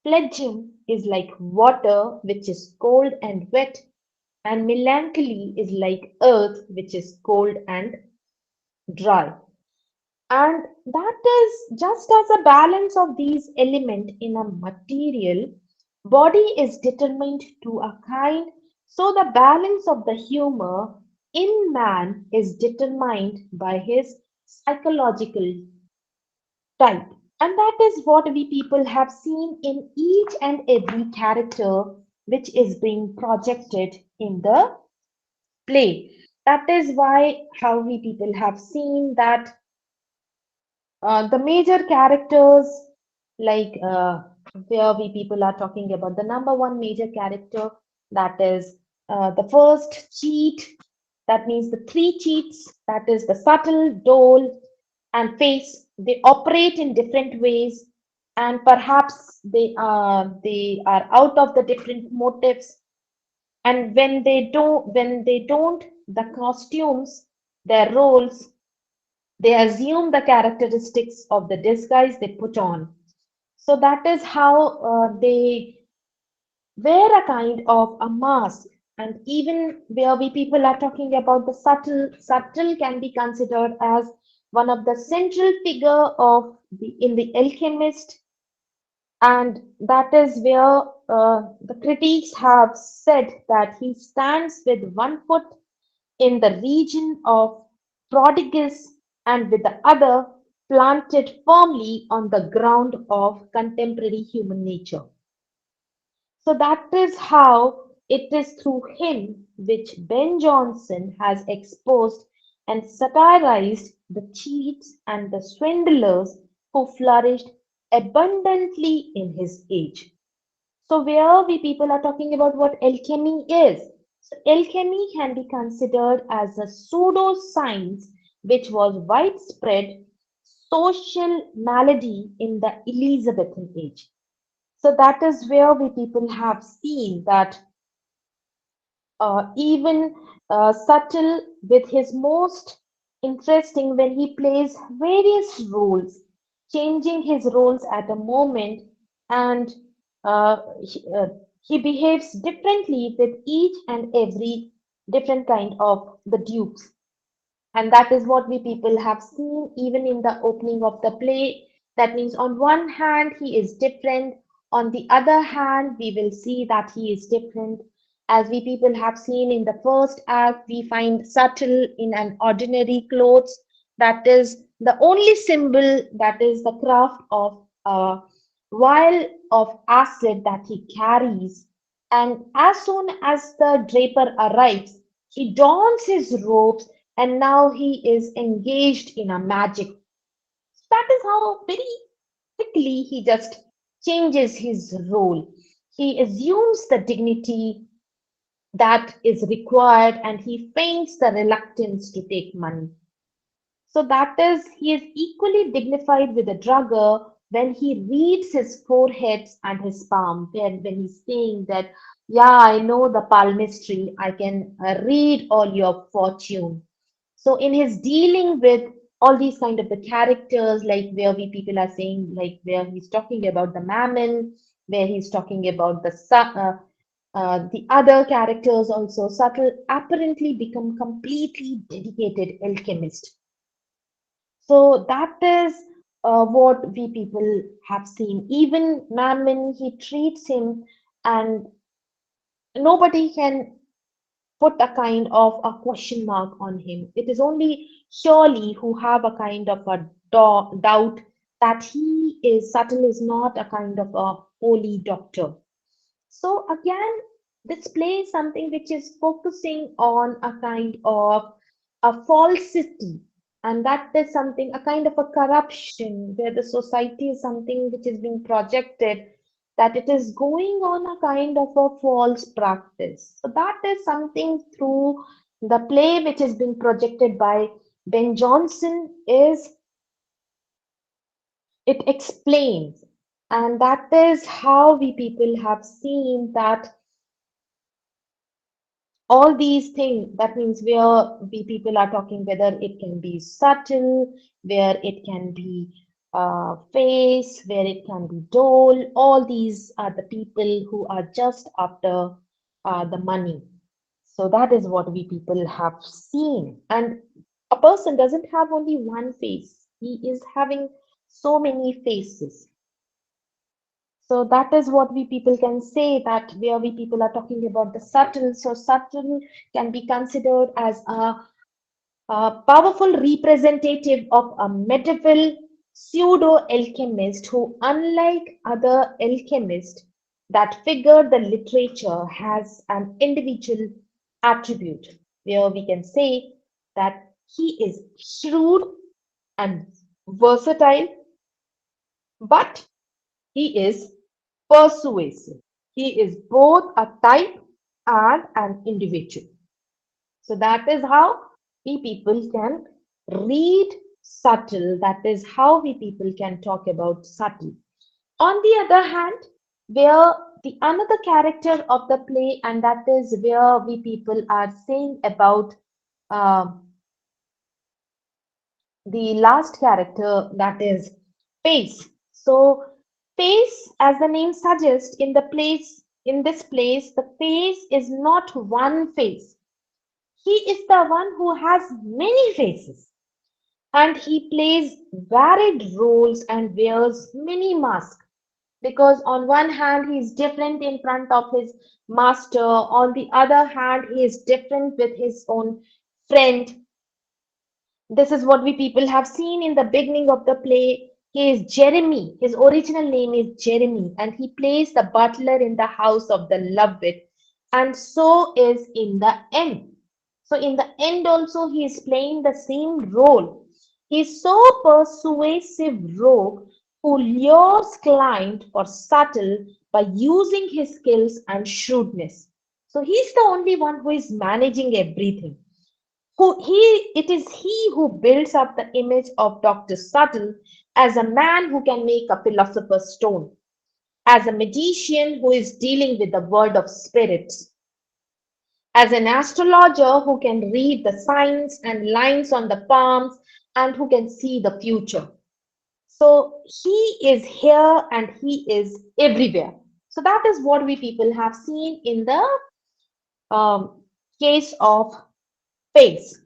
Phlegm is like water, which is cold and wet. And melancholy is like earth, which is cold and dry. And that is just as a balance of these elements in a material body is determined to a kind, so the balance of the humor in man is determined by his psychological type. And that is what we people have seen in each and every character which is being projected in the play. That is why how we people have seen that the major characters. like where we people are talking about the number one major character, that is the first cheat, that means the three cheats, that is the subtle, dull, and face. They operate in different ways, and perhaps they are out of the different motives. And when they don't, the costumes, their roles, they assume the characteristics of the disguise they put on. So that is how they wear a kind of a mask. And even where we people are talking about the subtle can be considered as one of the central figure of the alchemist, and that is where the critics have said that he stands with one foot in the region of prodigus and with the other planted firmly on the ground of contemporary human nature. So that is how it is through him which Ben Jonson has exposed and satirized the cheats and the swindlers who flourished abundantly in his age. So where we people are talking about what alchemy is. So alchemy can be considered as a pseudo science which was widespread social malady in the Elizabethan age. So that is where we people have seen that even subtle with his most interesting when he plays various roles, changing his roles at a moment, and he behaves differently with each and every different kind of the dukes. And that is what we people have seen even in the opening of the play. That means, on one hand, he is different. On the other hand, we will see that he is different. As we people have seen in the first act, we find subtle in an ordinary clothes. That is the only symbol, that is the craft of a vial of acid that he carries. And as soon as the draper arrives, he dons his robes, and now he is engaged in a magic. That is how very quickly he just changes his role. He assumes the dignity that is required, and he feigns the reluctance to take money. So that is, he is equally dignified with the drugger when he reads his foreheads and his palm, when he's saying that, yeah, I know the palmistry, I can read all your fortune. So in his dealing with all these kind of the characters, like where we people are saying, like where he's talking about the mammon, where he's talking about the other characters also, subtle apparently become completely dedicated alchemist. So that is what we people have seen. Even Mammon, he treats him, and nobody can put a kind of a question mark on him. It is only Shirley who have a kind of a doubt that he is subtle is not a kind of a holy doctor. So again, this play is something which is focusing on a kind of a falsity, and that is something, a kind of a corruption, where the society is something which is being projected, that it is going on a kind of a false practice. So that is something through the play which is being projected by Ben Jonson is it explains, and that is how we people have seen that all these things, that means where we people are talking, whether it can be subtle, where it can be face, where it can be dole, all these are the people who are just after the money. So that is what we people have seen. And a person doesn't have only one face, he is having so many faces. So that is what we people can say, that where we people are talking about the subtle. So subtle can be considered as a powerful representative of a medieval pseudo alchemist who, unlike other alchemists that figure the literature, has an individual attribute, where we can say that he is shrewd and versatile, but He is persuasive. He is both a type and an individual. So that is how we people can read subtle. That is how we people can talk about subtle. On the other hand, where the another character of the play, and that is where we people are saying about um the last character, that is Pace. So Pace, as the name suggests, in this place, the face is not one face. He is the one who has many faces, and he plays varied roles and wears many masks. Because on one hand, he is different in front of his master, on the other hand, he is different with his own friend. This is what we people have seen in the beginning of the play. He is Jeremy. His original name is Jeremy, and he plays the butler in the house of the Lovett. And so is in the end. So in the end also he is playing the same role. He is so persuasive rogue who lures client for subtle by using his skills and shrewdness. So he's the only one who is managing everything. It is he who builds up the image of Dr. Subtle as a man who can make a philosopher's stone, as a magician who is dealing with the world of spirits, as an astrologer who can read the signs and lines on the palms and who can see the future. So he is here and he is everywhere. So that is what we people have seen in the um, case of Pace.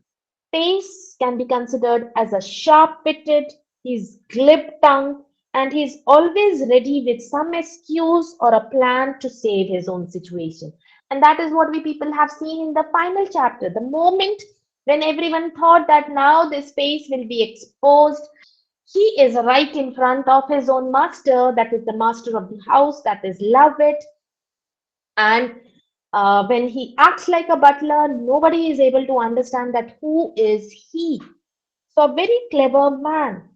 Pace can be considered as a sharp-witted, he's glib-tongued, and he's always ready with some excuse or a plan to save his own situation. And that is what we people have seen in the final chapter. The moment when everyone thought that now this Pace will be exposed, he is right in front of his own master, that is the master of the house, that is Lovett, and when he acts like a butler, nobody is able to understand that who is he. So a very clever man.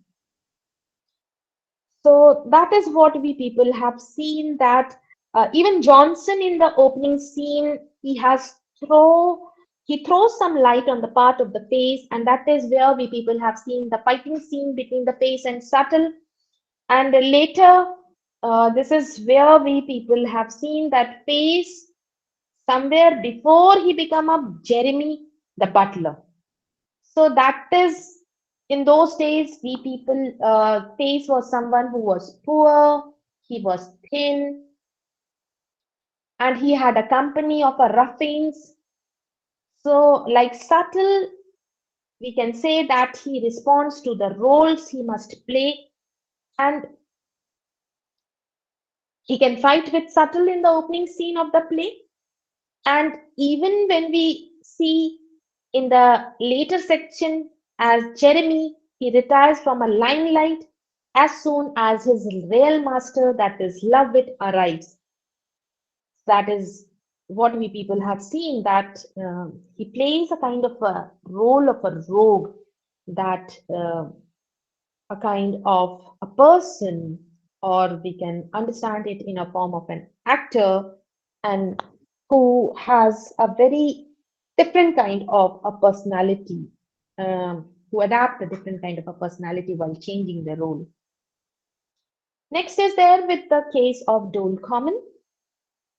So that is what we people have seen, that even Johnson in the opening scene, he throws some light on the part of the face, and that is where we people have seen the fighting scene between the face and Subtle. And later, this is where we people have seen that face somewhere before he become a Jeremy the butler. So that is, in those days, we people, Pace was someone who was poor, he was thin, and he had a company of a ruffians. So, like Subtle, we can say that he responds to the roles he must play, and he can fight with Subtle in the opening scene of the play. And even when we see in the later section, as Jeremy, he retires from a limelight as soon as his real master, that is Lovett, arrives. That is what we people have seen, that he plays a kind of a role of a rogue, that a kind of a person, or we can understand it in a form of an actor, and who has a very different kind of a personality, who adapt a different kind of a personality while changing their role. Next is there with the case of Dole Common.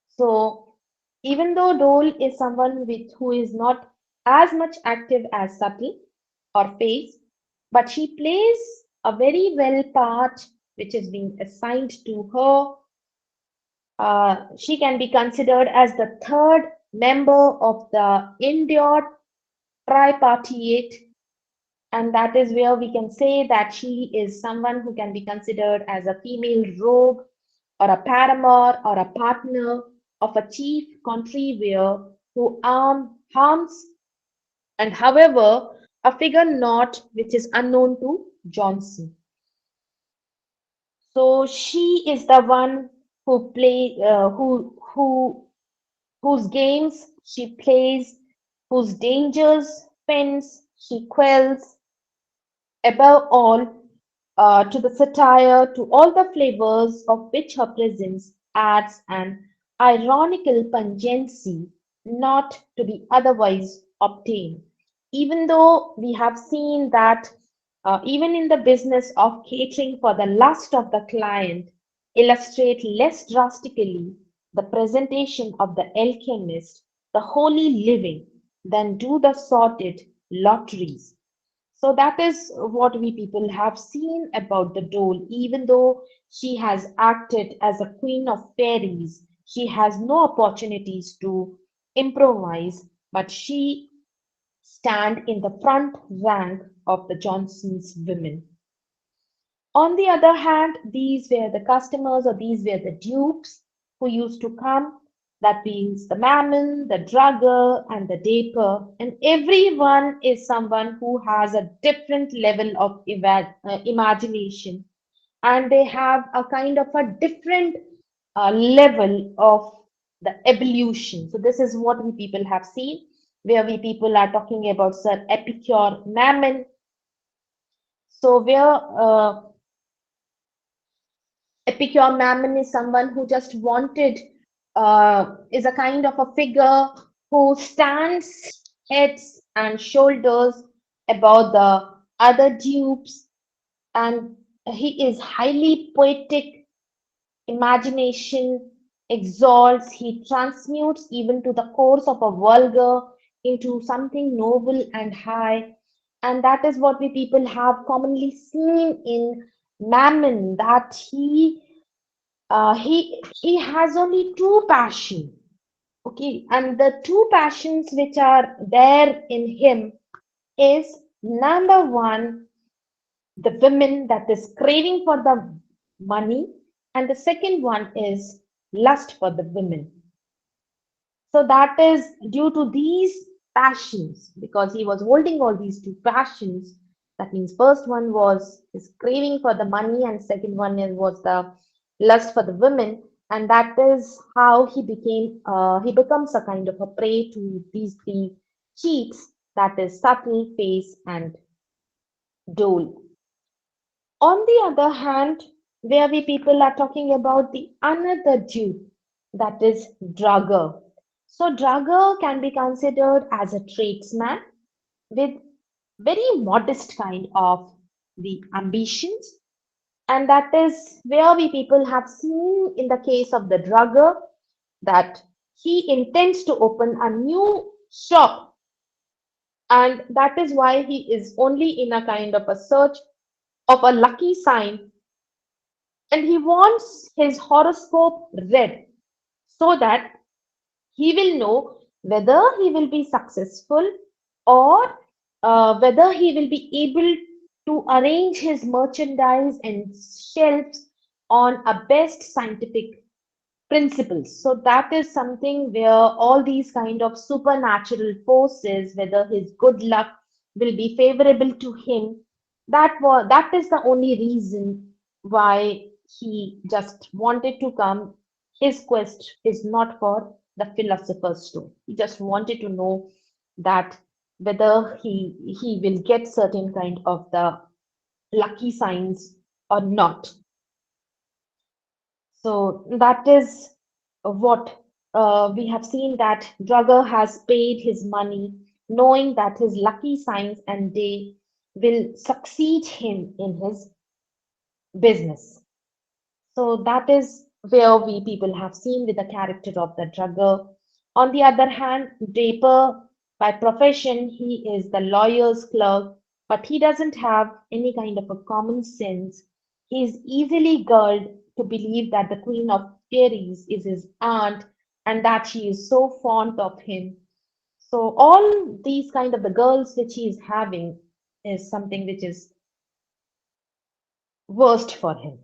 So even though Dole is someone who is not as much active as Subtle or Pace, but she plays a very well part which is being assigned to her. She can be considered as the third member of the Indiot tripartite, and that is where we can say that she is someone who can be considered as a female rogue or a paramour or a partner of a chief contriver who harms, and however a figure not which is unknown to Johnson. So she is the one whose games she plays, whose dangers, fence she quells. Above all, to the satire, to all the flavors of which her presence adds an ironical pungency not to be otherwise obtained. Even though we have seen that even in the business of catering for the lust of the client, illustrate less drastically the presentation of the alchemist, the holy living, than do the sordid lotteries. So that is what we people have seen about the doll. Even though she has acted as a queen of fairies, she has no opportunities to improvise, but she stand in the front rank of the Johnson's women. On the other hand, these were the customers or these were the dupes who used to come. That means the mammon, the drugger, and the daper. And everyone is someone who has a different level of imagination. And they have a kind of a different level of the evolution. So this is what we people have seen, where we people are talking about Sir Epicure Mammon. So where Epicure Mammon is someone who just wanted, is a kind of a figure who stands heads and shoulders above the other dupes, and he is highly poetic, imagination exalts, he transmutes even to the course of a vulgar into something noble and high. And that is what we people have commonly seen in Mammon, that he has only two passions. Okay, and the two passions which are there in him is number one, the women, that is craving for the money, and the second one is lust for the women. So that is due to these passions, because he was holding all these two passions. That means first one was his craving for the money, and second one was the lust for the women. And that is how he becomes a kind of a prey to these three cheats, that is subtle, face, and dole. On the other hand, where we people are talking about the another Jew, that is drugger. So drugger can be considered as a tradesman with very modest kind of the ambitions, and that is where we people have seen in the case of the drugger that he intends to open a new shop, and that is why he is only in a kind of a search of a lucky sign, and he wants his horoscope read so that he will know whether he will be successful, or whether he will be able to arrange his merchandise and shelves on a best scientific principles. So that is something where all these kind of supernatural forces, whether his good luck will be favorable to him, that is the only reason why he just wanted to come. His quest is not for the philosopher's stone. He just wanted to know that whether he will get certain kind of the lucky signs or not. So that is what we have seen, that Drugger has paid his money, knowing that his lucky signs and day will succeed him in his business. So that is where we people have seen with the character of the drugger. On the other hand, Draper, by profession, he is the lawyer's clerk, but he doesn't have any kind of a common sense. He is easily gulled to believe that the Queen of Fairies is his aunt and that she is so fond of him. So all these kind of the girls which he is having is something which is worst for him.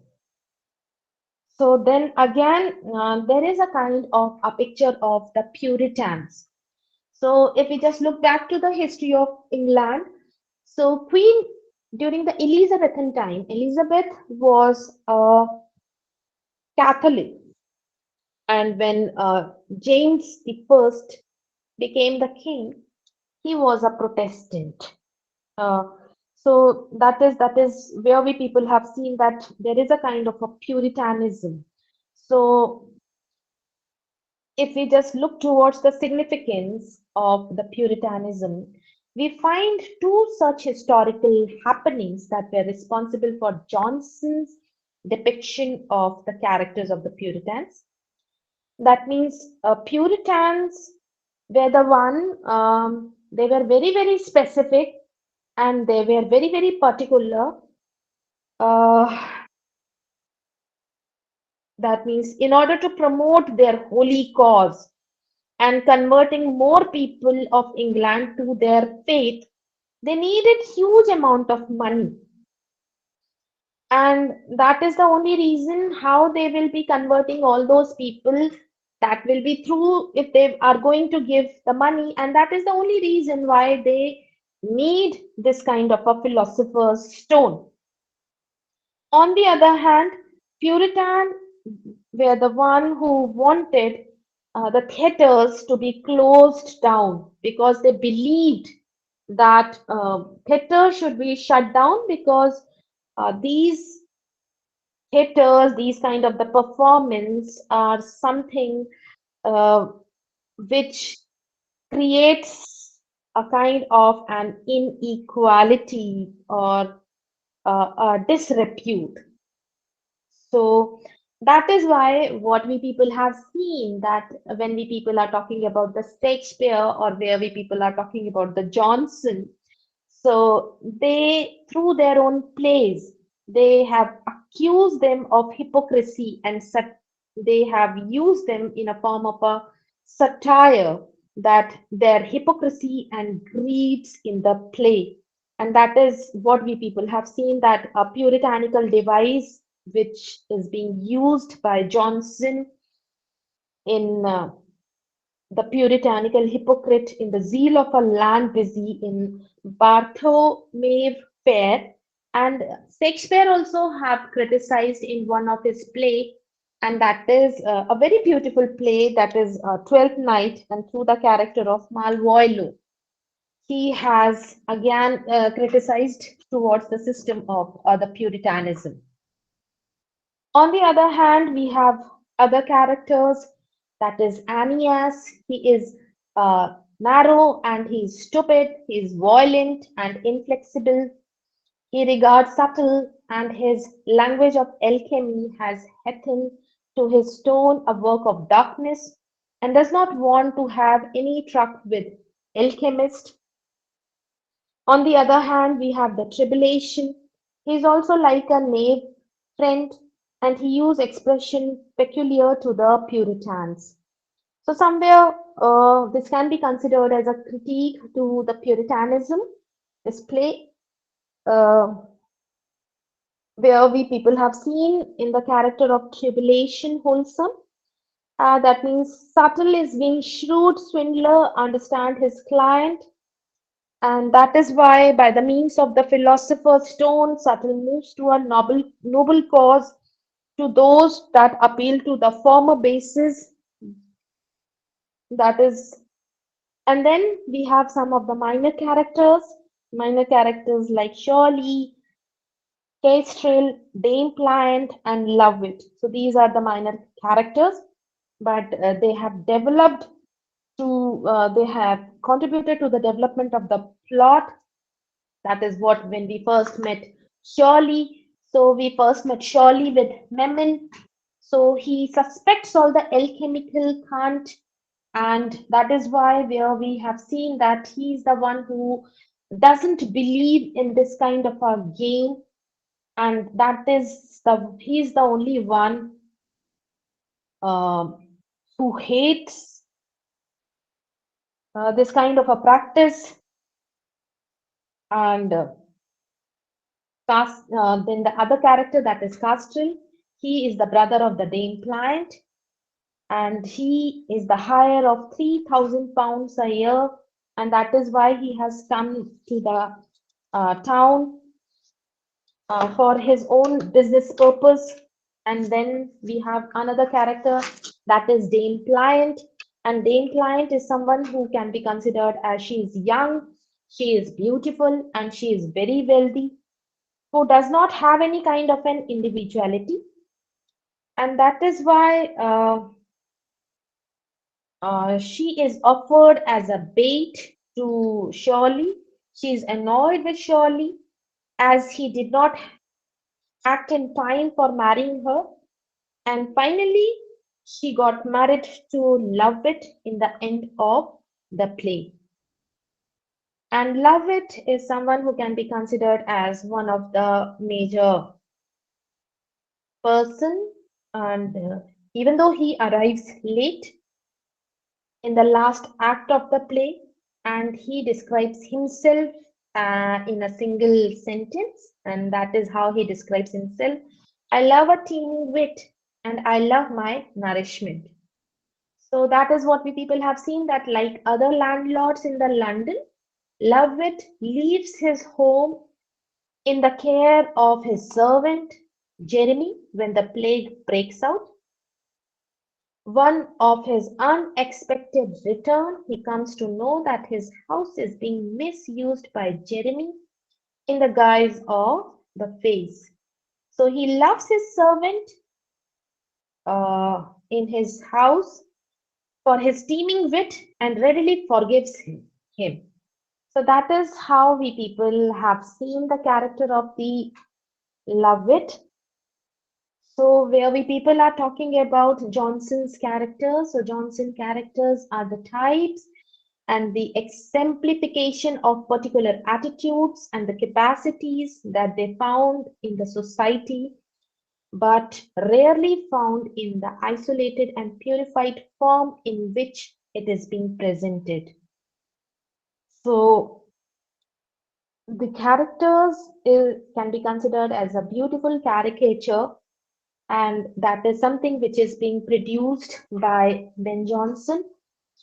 So then again, there is a kind of a picture of the Puritans. So if we just look back to the history of England, so Queen during the Elizabethan time, Elizabeth was a Catholic, and when James the First became the king, he was a Protestant. Uh, So that is where we people have seen that there is a kind of a puritanism. So if we just look towards the significance of the puritanism, we find two such historical happenings that were responsible for Johnson's depiction of the characters of the Puritans. That means Puritans were the one, they were very, very specific and they were very, very particular. Uh, that means in order to promote their holy cause and converting more people of England to their faith, they needed huge amount of money. And that is the only reason how they will be converting all those people. That will be through if they are going to give the money. And that is the only reason why they need this kind of a philosopher's stone. On the other hand, Puritan were the one who wanted the theaters to be closed down because they believed that theaters should be shut down because these theaters, these kind of the performance are something uh, which creates a kind of an inequality or a disrepute. So that is why what we people have seen that when we people are talking about the Shakespeare or where we people are talking about the Johnson, so they through their own plays they have accused them of hypocrisy and they have used them in a form of a satire that their hypocrisy and greeds in the play, and that is what we people have seen that a puritanical device which is being used by Johnson in the puritanical hypocrite in the zeal of a land busy in Bartholomew Fair. And Shakespeare also have criticized in one of his play, and that is a very beautiful play that is Twelfth Night, and through the character of Malvolio, he has again criticized towards the system of the Puritanism. On the other hand, we have other characters, that is Aeneas. He is narrow and he is stupid, he is violent and inflexible. He regards subtle, and his language of alchemy has Hethen to his stone a work of darkness, and does not want to have any truck with alchemist. On the other hand, we have the tribulation. He is also like a knave friend, and he used expression peculiar to the Puritans. So somewhere this can be considered as a critique to the Puritanism display, uh, where we people have seen in the character of tribulation wholesome. That means subtle is being shrewd swindler, understand his client, and that is why, by the means of the philosopher's stone, subtle moves to a noble cause to those that appeal to the former basis. That is, and then we have some of the minor characters like Shirley, Kestrel, Dame Pliant, and Lovewit. So these are the minor characters, but they have developed they have contributed to the development of the plot. That is what when we first met Shirley. So we first met Shirley with Memon. So he suspects all the alchemical cant, and that is why where we have seen that he's the one who doesn't believe in this kind of a game, and that is he's the only one um who hates this kind of a practice. And then the other character, that is Castril, he is the brother of the Dame Pliant, and he is the hire of 3,000 pounds a year, and that is why he has come to the town for his own business purpose. And then we have another character, that is Dame Pliant, and Dame Pliant is someone who can be considered as she is young, She is beautiful and she is very wealthy, who does not have any kind of an individuality. And that is why she is offered as a bait to Shirley. She is annoyed with Shirley as he did not act in time for marrying her. And finally, she got married to Lovett in the end of the play. And Lovett is someone who can be considered as one of the major person. And even though he arrives late in the last act of the play, and he describes himself in a single sentence, and that is how he describes himself. I love a teeming wit, and I love my nourishment. So that is what we people have seen, that like other landlords in the London, Lovett leaves his home in the care of his servant Jeremy when the plague breaks out. One of his unexpected return, he comes to know that his house is being misused by Jeremy in the guise of the face. So he loves his servant in his house for his teeming wit and readily forgives him. So that is how we people have seen the character of the Lovett. So where we people are talking about Johnson's characters. So Johnson characters are the types and the exemplification of particular attitudes and the capacities that they found in the society, but rarely found in the isolated and purified form in which it is being presented. So the characters can be considered as a beautiful caricature, and that is something which is being produced by Ben Jonson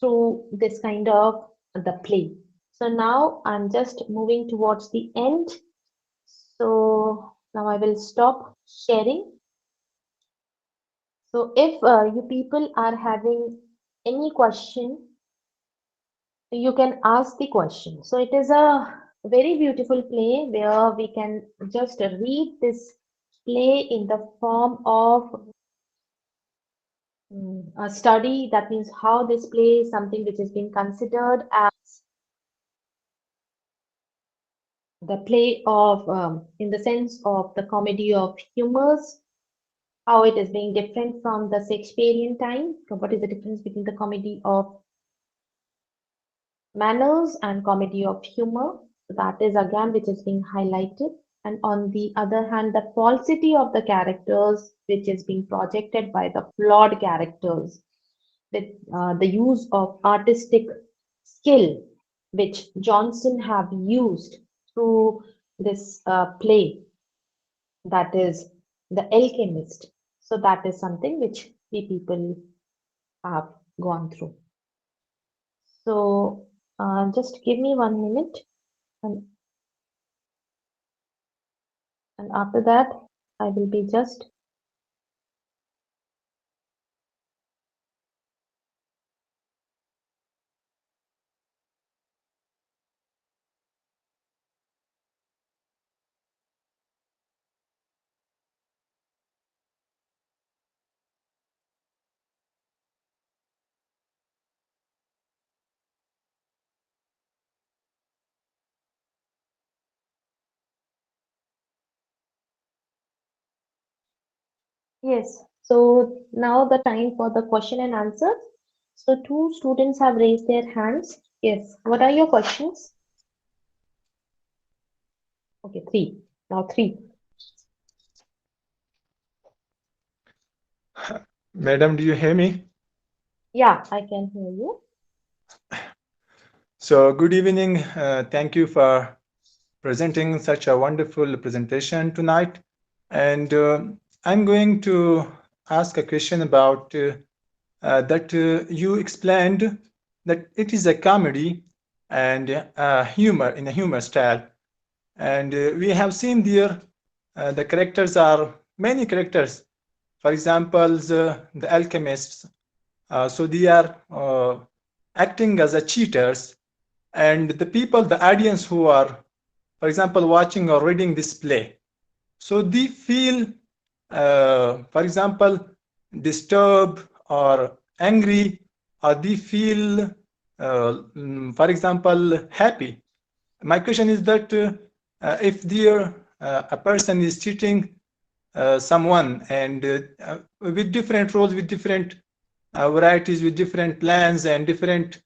through this kind of the play. So now I'm just moving towards the end. So now I will stop sharing. So if you people are having any question, you can ask the question. So it is a very beautiful play where we can just read this play in the form of a study. That means how this play is something which is being considered as the play of, in the sense of the comedy of humors, how it is being different from the Shakespearean time. So what is the difference between the comedy of manners and comedy of humor? So that is again which is being highlighted. And on the other hand, the falsity of the characters, which is being projected by the flawed characters, with the use of artistic skill, which Johnson have used through this play, that is The Alchemist. So that is something which we people have gone through. So just give me 1 minute, and, and after that, I will be just. Yes, so now the time for the question and answer. So two students have raised their hands. Yes, what are your questions? Okay, three. Now three. Madam, do you hear me? Yeah, I can hear you. So, good evening. Thank you for presenting such a wonderful presentation tonight. And I'm going to ask a question about that you explained that it is a comedy and humor in a humor style. And we have seen there the characters are many characters. For example, the alchemists. So they are acting as a cheaters, and the people, the audience who are, for example, watching or reading this play, so they feel, for example, disturbed or angry, or they feel, for example, happy. My question is that if there a person is cheating someone, and with different roles, with different varieties, with different plans and different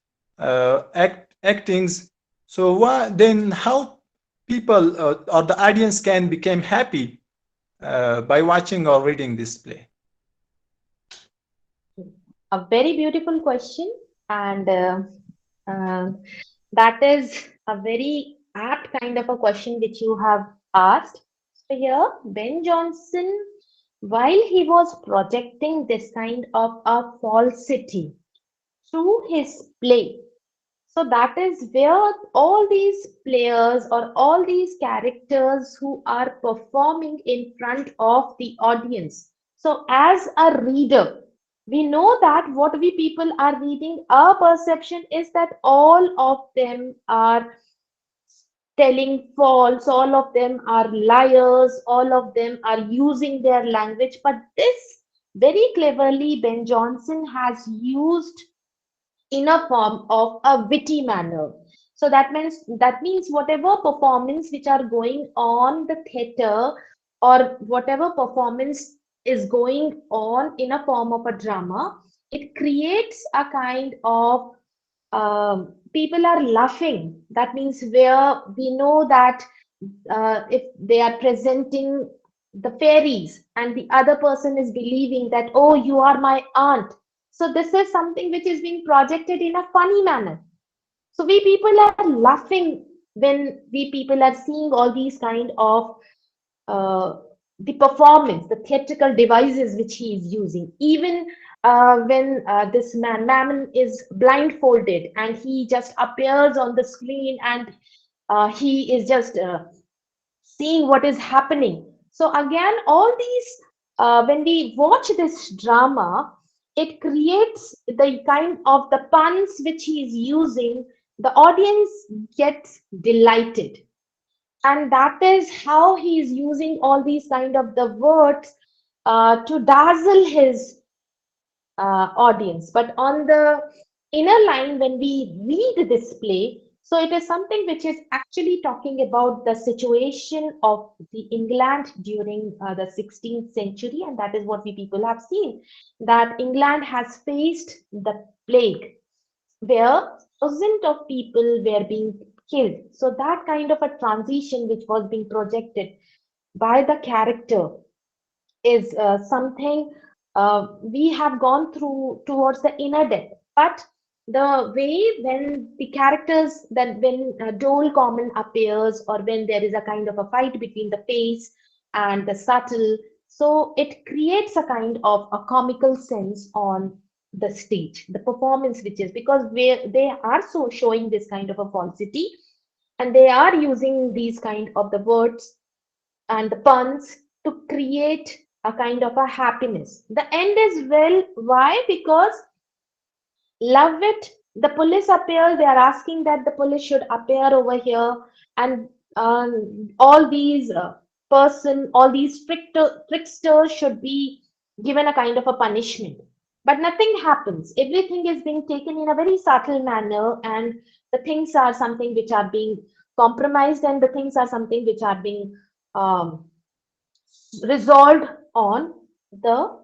actings, so then how people or the audience can become happy by watching or reading this play? A very beautiful question, and um that is a very apt kind of a question which you have asked. So here, Ben Jonson, while he was projecting this kind of a falsity through his play, so that is where all these players or all these characters who are performing in front of the audience. So, as a reader, we know that what we people are reading, our perception is that all of them are telling false, all of them are liars, all of them are using their language. But this very cleverly, Ben Jonson has used in a form of a witty manner. So that means whatever performance which are going on the theater, or whatever performance is going on in a form of a drama, it creates a kind of people are laughing. That means where we know that if they are presenting the fairies and the other person is believing that, oh, you are my aunt, so this is something which is being projected in a funny manner. So we people are laughing when we people are seeing all these kind of uh, the performance, the theatrical devices which he is using. Even when this Mammon is blindfolded and he just appears on the screen, and he is just seeing what is happening. So again, all these, when we watch this drama, it creates the kind of the puns which he is using. The audience gets delighted, and that is how he is using all these kind of the words to dazzle his audience. But on the inner line, when we read this play, so it is something which is actually talking about the situation of the England during the 16th century, and that is what we people have seen, that England has faced the plague, where thousands of people were being killed. So that kind of a transition which was being projected by the character is something we have gone through towards the inner depth. But the way when the characters, that when Dole Common appears, or when there is a kind of a fight between the face and the subtle, so it creates a kind of a comical sense on the stage, the performance, which is because where they are so showing this kind of a falsity, and they are using these kind of the words and the puns to create a kind of a happiness. The end is well. Why? Because love it. The police appear. They are asking that the police should appear over here, and all these all these tricksters should be given a kind of a punishment. But nothing happens. Everything is being taken in a very subtle manner, and the things are something which are being compromised, and the things are something which are being um, resolved on the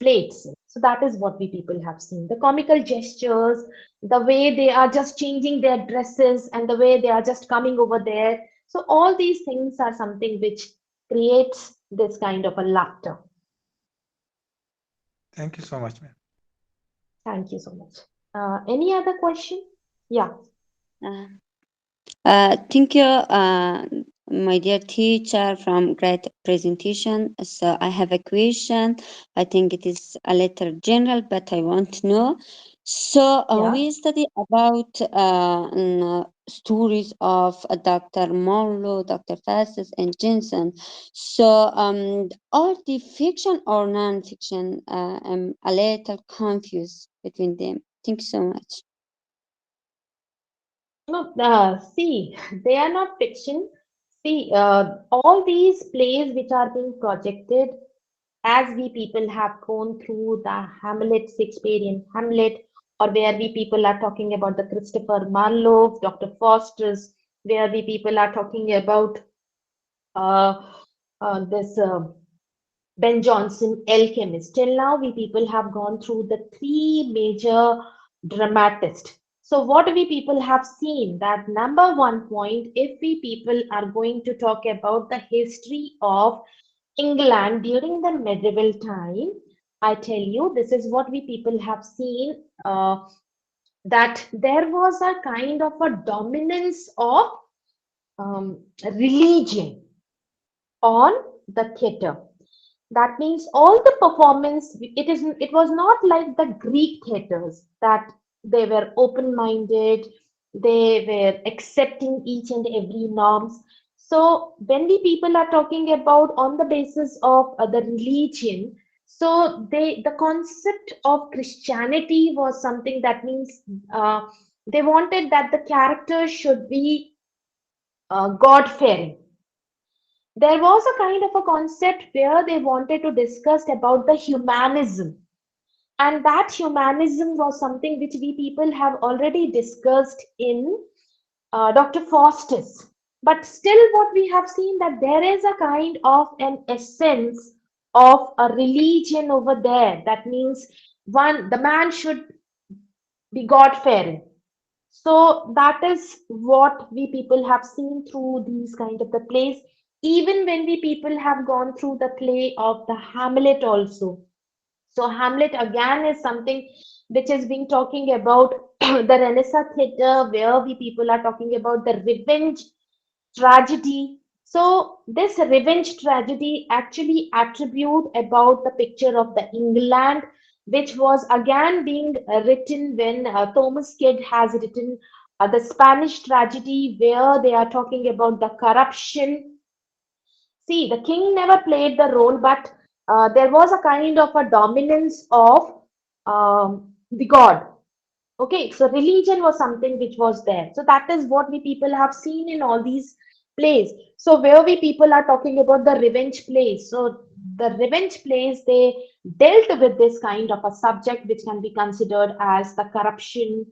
plates. So that is what we people have seen. The comical gestures, the way they are just changing their dresses, and the way they are just coming over there. So all these things are something which creates this kind of a laughter. Thank you so much, ma'am. Thank you so much. Any other question? Yeah. Uh, thank you, my dear teacher, from great presentation. So I have a question. I think it is a little general, but I want to know. So Yeah. we study about stories of Dr. Monroe, Dr. Fastis, and Jensen. So are they fiction or non-fiction? I'm a little confused between them. Thank you so much. No, see, they are not fiction. See, all these plays which are being projected as we people have gone through the Hamlet, Shakespearean Hamlet, or where we people are talking about the Christopher Marlowe, Dr. Faustus, where we people are talking about uh, this Ben Jonson, Alchemist. Till now, we people have gone through the three major dramatists. So, what we people have seen that number one point, if we people are going to talk about the history of England during the medieval time, I tell you, this is what we people have seen that there was a kind of a dominance of religion on the theatre. That means all the performance, it was not like the Greek theatres that they were open-minded, they were accepting each and every norms. So when we people are talking about on the basis of the religion, so the concept of Christianity was something that means they wanted that the character should be God-fearing. There was a kind of a concept where they wanted to discuss about the humanism, and that humanism was something which we people have already discussed in Dr. Faustus. But still, what we have seen that there is a kind of an essence of a religion over there. That means one, the man should be God fearing. So that is what we people have seen through these kind of the plays. Even when we people have gone through the play of the Hamlet also. So Hamlet again is something which is being talking about the Renaissance theatre, where we people are talking about the revenge tragedy. So this revenge tragedy actually attribute about the picture of the England, which was again being written when Thomas Kidd has written the Spanish tragedy, where they are talking about the corruption. See, the king never played the role, but there was a kind of a dominance of the god. Okay, so religion was something which was there. So that is what we people have seen in all these plays. So where we people are talking about the revenge plays. So the revenge plays, they dealt with this kind of a subject which can be considered as the corruption,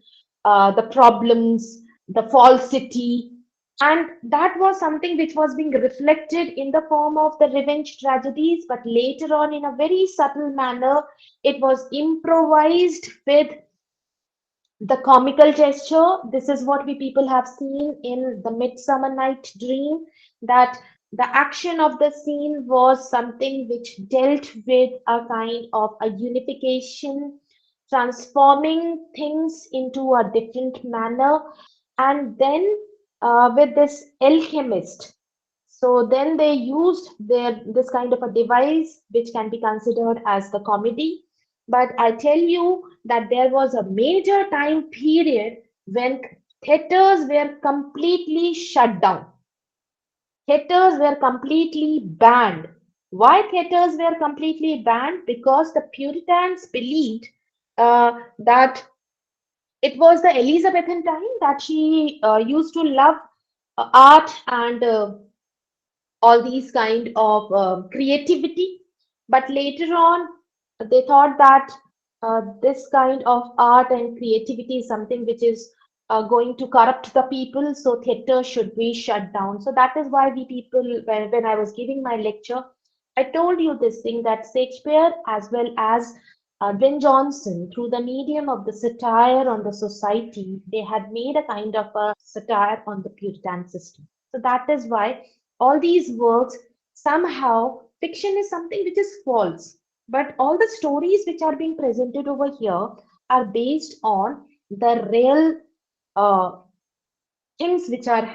the problems, the falsity. And that was something which was being reflected in the form of the revenge tragedies, but later on, in a very subtle manner, it was improvised with the comical gesture. This is what we people have seen in the Midsummer Night Dream, that the action of the scene was something which dealt with a kind of a unification, transforming things into a different manner. And then with this alchemist, so then they used this kind of a device which can be considered as the comedy. But I tell you that there was a major time period when theaters were completely shut down. Theaters were completely banned. Why theaters were completely banned? Because the Puritans believed that it was the Elizabethan time that she used to love art and all these kind of creativity. But later on, they thought that this kind of art and creativity is something which is going to corrupt the people, so theatre should be shut down. So that is why we people, when I was giving my lecture, I told you this thing that Shakespeare as well as Ben Jonson, through the medium of the satire on the society, they had made a kind of a satire on the Puritan system. So that is why all these works, somehow fiction is something which is false, but all the stories which are being presented over here are based on the real uh, things which are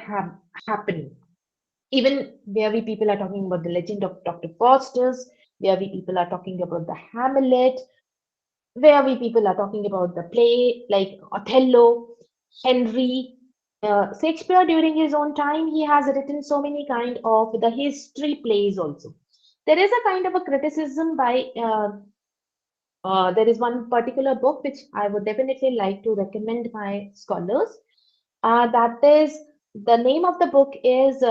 happening. Even where we people are talking about the legend of Dr. Faustus, where we people are talking about the Hamlet, where we people are talking about the play like Othello, Henry, Shakespeare during his own time, he has written so many kind of the history plays also. There is a kind of a criticism by, there is one particular book which I would definitely like to recommend my scholars. That is, the name of the book is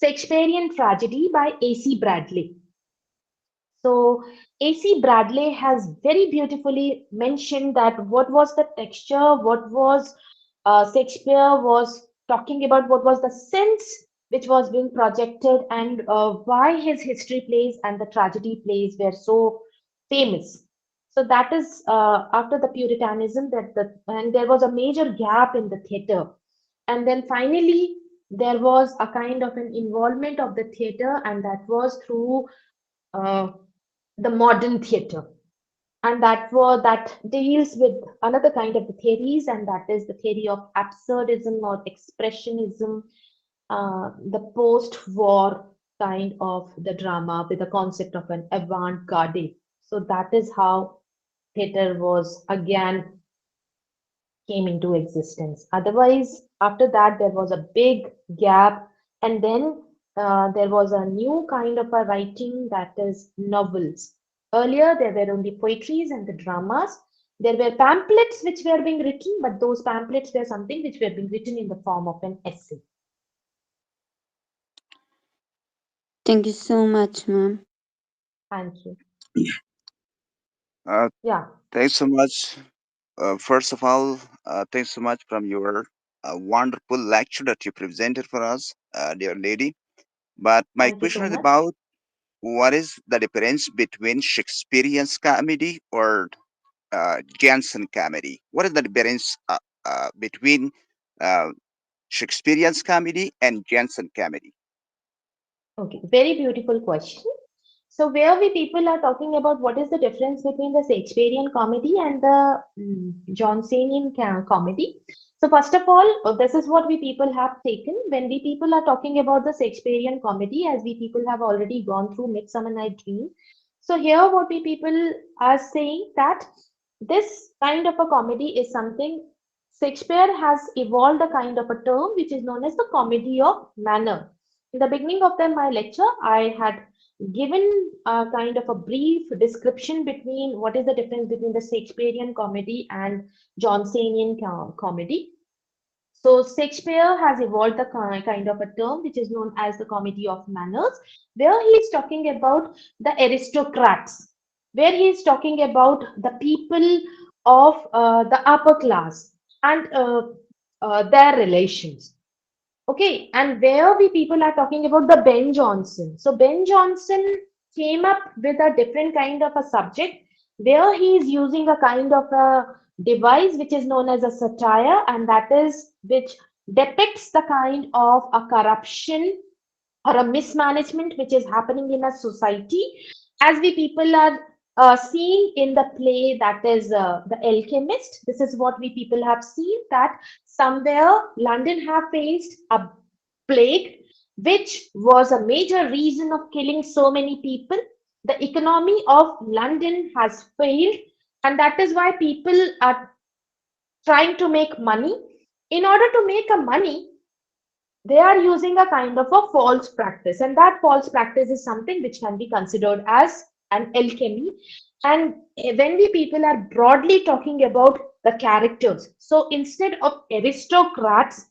Shakespearean Tragedy by A.C. Bradley. So A.C. Bradley has very beautifully mentioned that what was the texture, what was Shakespeare was talking about, what was the sense which was being projected, and why his history plays and the tragedy plays were so famous. So that is after the Puritanism and there was a major gap in the theatre, and then finally there was a kind of an involvement of the theatre, and that was through uh, the modern theater, and that deals with another kind of the theories, and that is the theory of absurdism or expressionism, the post-war kind of the drama with the concept of an avant-garde. So that is how theater was again came into existence. Otherwise, after that, there was a big gap, and then there was a new kind of a writing, that is novels. Earlier, there were only poetries and the dramas. There were pamphlets which were being written, but those pamphlets were something which were being written in the form of an essay. Thank you so much, ma'am. Thank you. Uh, Yeah, Thanks so much. First of all, thanks so much from your wonderful lecture that you presented for us, dear lady. But my thank you question so is much. about what is the difference between Shakespearean comedy or Jansen comedy? What is the difference between uh, Shakespearean comedy and Jansen comedy? Okay, very beautiful question. So where we people are talking about what is the difference between the Shakespearean comedy and the Johnsonian comedy. So first of all, this is what we people have taken when we people are talking about the Shakespearean comedy, as we people have already gone through Midsummer Night Dream. So here what we people are saying that this kind of a comedy is something Shakespeare has evolved a kind of a term which is known as the comedy of manner. In the beginning of my lecture, I had given a kind of a brief description between what is the difference between the Shakespearean comedy and Johnsonian comedy. So Shakespeare has evolved the kind of a term which is known as the comedy of manners, where he is talking about the aristocrats, where he is talking about the people of the upper class and their relations. Okay, and where we people are talking about the Ben Jonson. So Ben Jonson came up with a different kind of a subject where he is using a kind of a device which is known as a satire, and that is which depicts the kind of a corruption or a mismanagement which is happening in a society, as we people are seeing in the play, that is the Alchemist. This is what we people have seen, that somewhere London have faced a plague which was a major reason of killing so many people. The economy of London has failed, and that is why people are trying to make money. In order to make a money, they are using a kind of a false practice, and that false practice is something which can be considered as an alchemy. And when we people are broadly talking about the characters, so instead of aristocrats,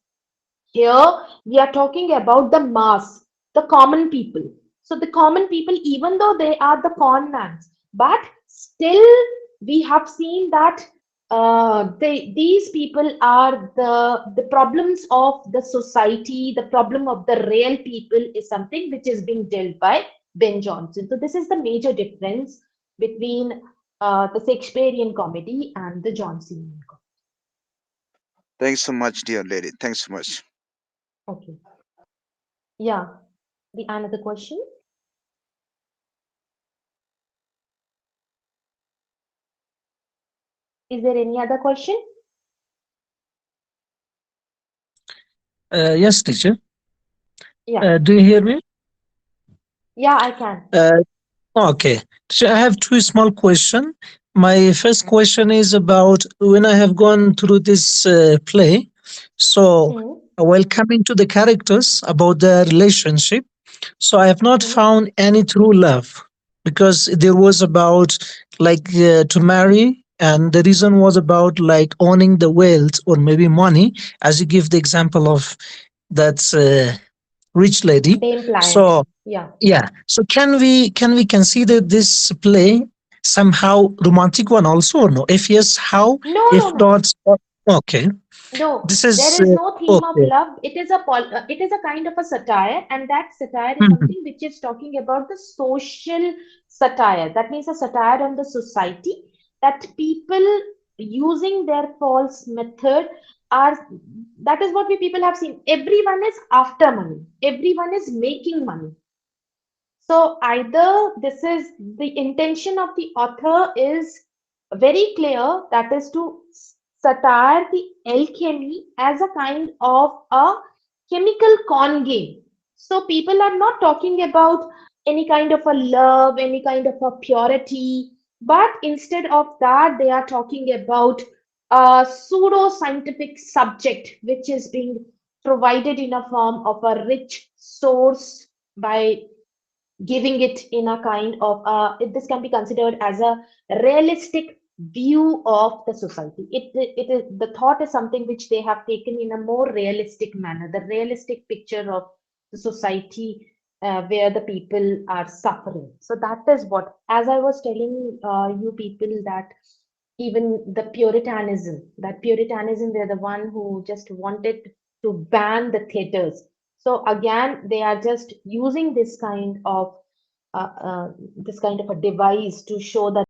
here we are talking about the mass, the common people. So the common people, even though they are the con mans, but still we have seen that these people are the problems of the society. The problem of the real people is something which is being dealt by Ben Jonson. So this is the major difference between the Shakespearean comedy and the Johnsonian Thanks so much, dear lady. Thanks so much. comedy. Okay, yeah. The another question. Is there any other question? Yes, teacher. Yeah, Do you hear me? yeah, I can. Okay. So I have two small questions. My first question is about when I have gone through this play. So Hmm. while coming to the characters about their relationship, so I have not Hmm. found any true love because there was about like to marry and the reason was about like owning the wealth or maybe money, as you give the example of that rich lady. Dame Pliant. So Yeah. yeah, so can we consider this play somehow romantic one also, or no? If yes, how? No, no, If no. not, okay, No, this there is is no theme of okay. love. It is a kind of a satire, and that satire is Mhm. something which is talking about the social satire. That means a satire on the society, that people using their false method are. That is what we people have seen. Everyone is after money. Everyone is making money. So either this is the intention of the author is very clear, that is to satire the alchemy as a kind of a chemical con game. So people are not talking about any kind of a love, any kind of a purity, but instead of that, they are talking about a pseudo scientific subject which is being provided in a form of a rich source by giving it in a kind of this can be considered as a realistic view of the society. It is the thought is something which they have taken in a more realistic manner, the realistic picture of the society where the people are suffering. So that is what, as I was telling you people, that even the puritanism, they're the one who just wanted to ban the theaters. So again, they are just using this kind of a device to show that